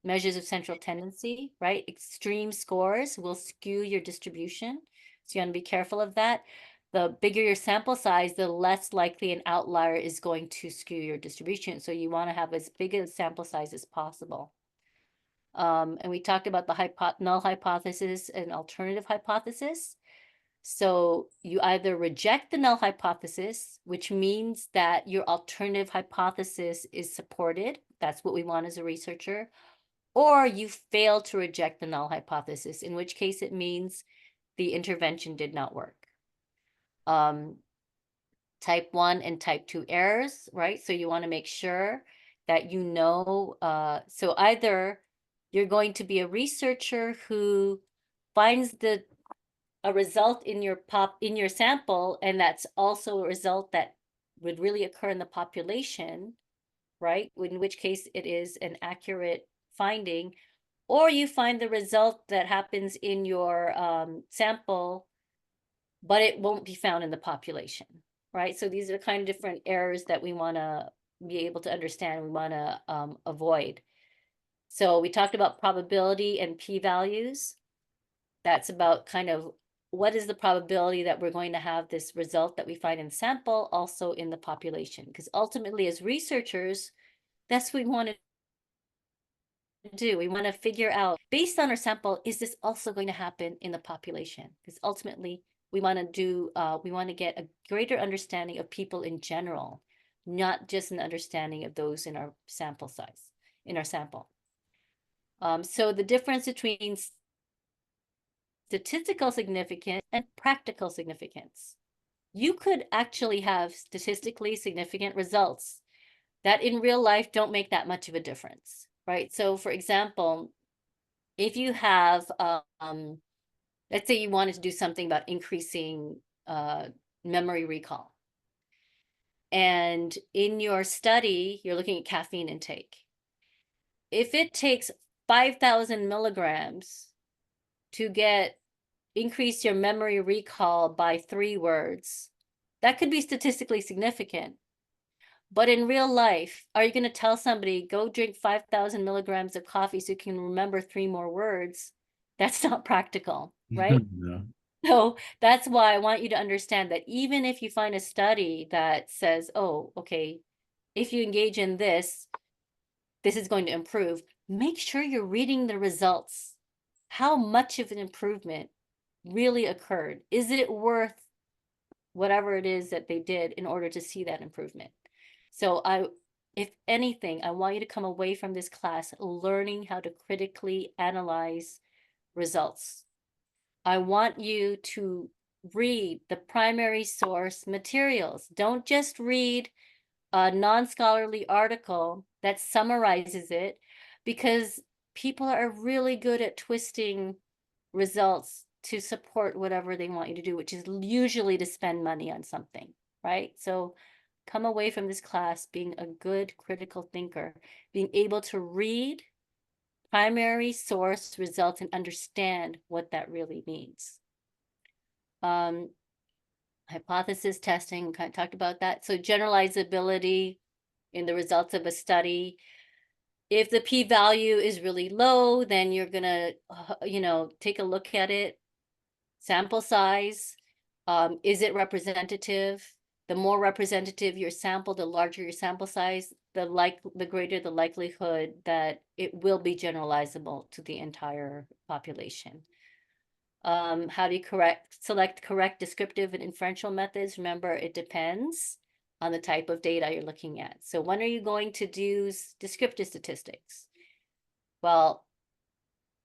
measures of central tendency, right? Extreme scores will skew your distribution. So you want to be careful of that. The bigger your sample size, the less likely an outlier is going to skew your distribution. So you want to have as big a sample size as possible. And we talked about the null hypothesis and alternative hypothesis. So you either reject the null hypothesis, which means that your alternative hypothesis is supported. That's what we want as a researcher. Or you fail to reject the null hypothesis, in which case it means the intervention did not work. Type 1 and type 2 errors, right? So you want to make sure that you know, so either you're going to be a researcher who finds a result in your sample, and that's also a result that would really occur in the population, right? In which case it is an accurate finding, or you find the result that happens in your sample, but it won't be found in the population, right? So these are kind of different errors that we want to be able to understand, we want to avoid. So we talked about probability and p-values. That's about kind of what is the probability that we're going to have this result that we find in sample also in the population? Because ultimately, as researchers, that's what we want to do. We want to figure out, based on our sample, is this also going to happen in the population? Because ultimately, we want to get a greater understanding of people in general, not just an understanding of those in our sample size, in our sample. So the difference between statistical significance and practical significance. You could actually have statistically significant results that in real life don't make that much of a difference, right? So for example, if you have, let's say you wanted to do something about increasing memory recall. And in your study, you're looking at caffeine intake. If it takes 5,000 milligrams to increase your memory recall by 3 words, that could be statistically significant. But in real life, are you going to tell somebody, go drink 5,000 milligrams of coffee so you can remember 3 more words? That's not practical, right? No. So that's why I want you to understand that even if you find a study that says, oh, okay, if you engage in this, this is going to improve, make sure you're reading the results. How much of an improvement really occurred? Is it worth whatever it is that they did in order to see that improvement? So if anything, I want you to come away from this class learning how to critically analyze results. I want you to read the primary source materials. Don't just read a non-scholarly article that summarizes it, because people are really good at twisting results to support whatever they want you to do, which is usually to spend money on something, right? So come away from this class being a good critical thinker, being able to read primary source results and understand what that really means. Hypothesis testing, kind of talked about that. So generalizability in the results of a study. If the p-value is really low, then you're gonna, take a look at it. Sample size, is it representative? The more representative your sample, the larger your sample size, the greater the likelihood that it will be generalizable to the entire population. How do you select correct descriptive and inferential methods? Remember, it depends on the type of data you're looking at. So when are you going to do descriptive statistics? Well,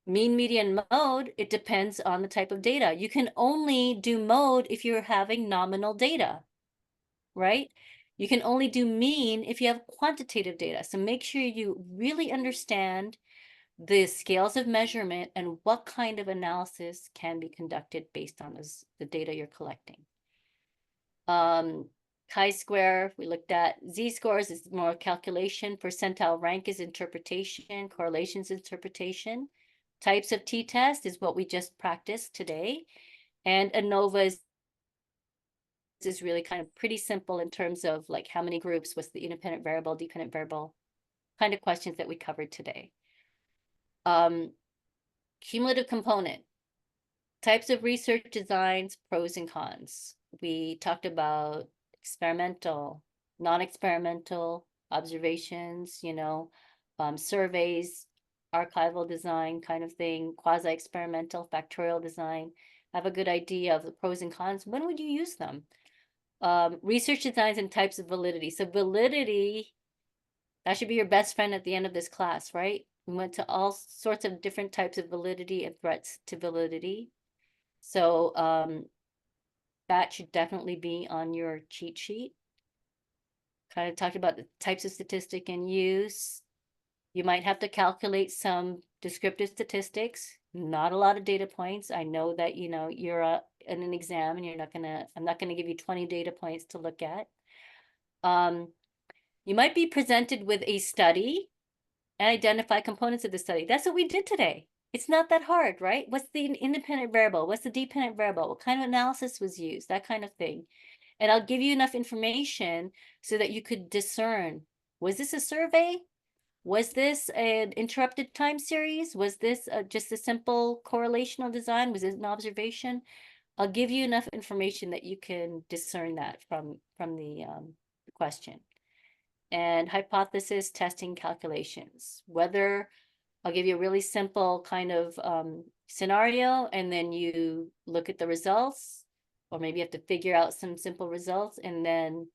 mean, median, mode, it depends on the type of data. You can only do mode if you're having nominal data, right? You can only do mean if you have quantitative data. So make sure you really understand the scales of measurement and what kind of analysis can be conducted based on the data you're collecting. Chi-square, we looked at. Z-scores is more calculation. Percentile rank is interpretation. Correlations interpretation. Types of t-test is what we just practiced today. And ANOVA is really kind of pretty simple in terms of like how many groups, what's the independent variable, dependent variable, kind of questions that we covered today. Cumulative component. Types of research designs, pros and cons. We talked about experimental, non-experimental observations, surveys, archival design kind of thing, quasi-experimental, factorial design. Have a good idea of the pros and cons. When would you use them? Research designs and types of validity. So validity, that should be your best friend at the end of this class, right? We went to all sorts of different types of validity and threats to validity. So that should definitely be on your cheat sheet. Kind of talked about the types of statistic in use. You might have to calculate some descriptive statistics, not a lot of data points. I know that, you're in an exam and I'm not gonna give you 20 data points to look at. You might be presented with a study and identify components of the study. That's what we did today. It's not that hard, right? What's the independent variable? What's the dependent variable? What kind of analysis was used? That kind of thing. And I'll give you enough information so that you could discern, was this a survey? Was this an interrupted time series? Was this just a simple correlational design? Was it an observation? I'll give you enough information that you can discern that from the question. And hypothesis testing calculations, whether I'll give you a really simple kind of scenario, and then you look at the results, or maybe you have to figure out some simple results, and then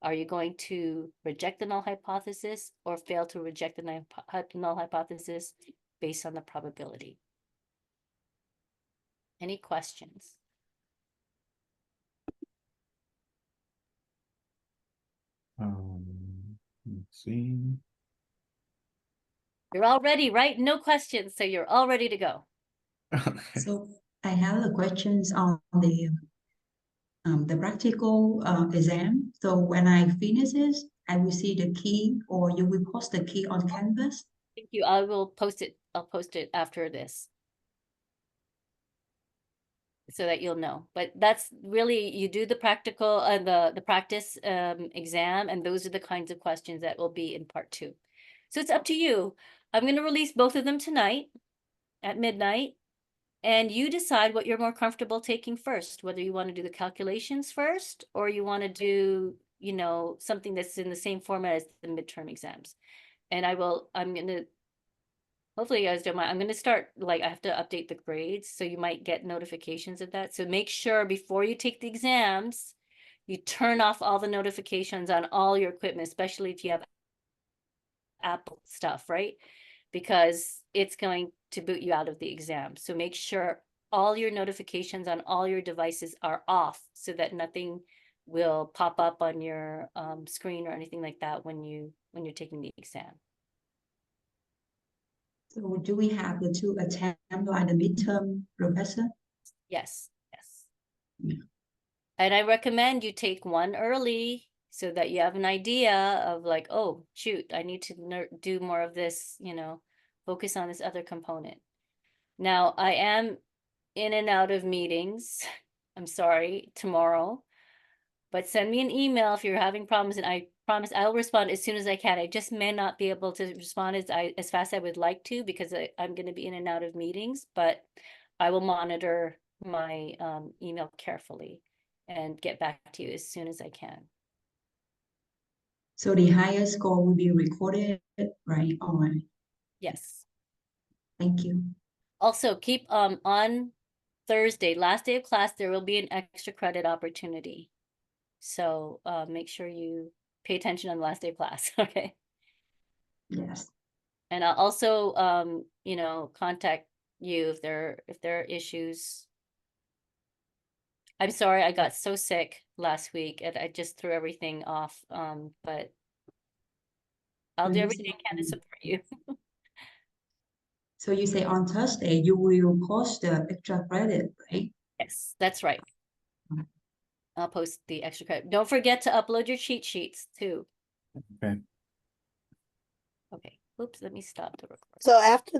are you going to reject the null hypothesis or fail to reject the null hypothesis based on the probability? Any questions? Let's see. You're all ready, right? No questions, so you're all ready to go. So I have the questions on the practical exam. So when I finish this, I will see the key, or you will post the key on Canvas. Thank you. I will post it. I'll post it after this, so that you'll know. But that's really, you do the practical, the practice exam, and those are the kinds of questions that will be in part 2. So it's up to you. I'm going to release both of them tonight at midnight, and you decide what you're more comfortable taking first, whether you want to do the calculations first, or you want to do, something that's in the same format as the midterm exams. And hopefully you guys don't mind. I'm going to start, I have to update the grades, so you might get notifications of that. So make sure before you take the exams, you turn off all the notifications on all your equipment, especially if you have Apple stuff, right? Because it's going to boot you out of the exam. So make sure all your notifications on all your devices are off, so that nothing will pop up on your screen or anything like that when you're taking the exam. So do we have the 2 attempts like the midterm, Professor? Yes, yes. Yeah. And I recommend you take one early, so that you have an idea of like, oh, shoot, I need to do more of this, focus on this other component. Now, I am in and out of meetings. I'm sorry, tomorrow. But send me an email if you're having problems, and I promise I'll respond as soon as I can. I just may not be able to respond as fast as I would like to, because I'm going to be in and out of meetings, but I will monitor my email carefully and get back to you as soon as I can. So the highest score will be recorded, right? All right. Yes. Thank you. Also, keep on Thursday, last day of class, there will be an extra credit opportunity. So make sure you pay attention on the last day of class, okay? Yes. And I'll also, contact you if there are issues. I'm sorry, I got so sick last week and I just threw everything off. But I'll do everything I can to support you. So you say on Thursday you will post the extra credit, right? Yes, that's right. I'll post the extra credit. Don't forget to upload your cheat sheets too. Okay. Okay. Oops, let me stop the recording. So after the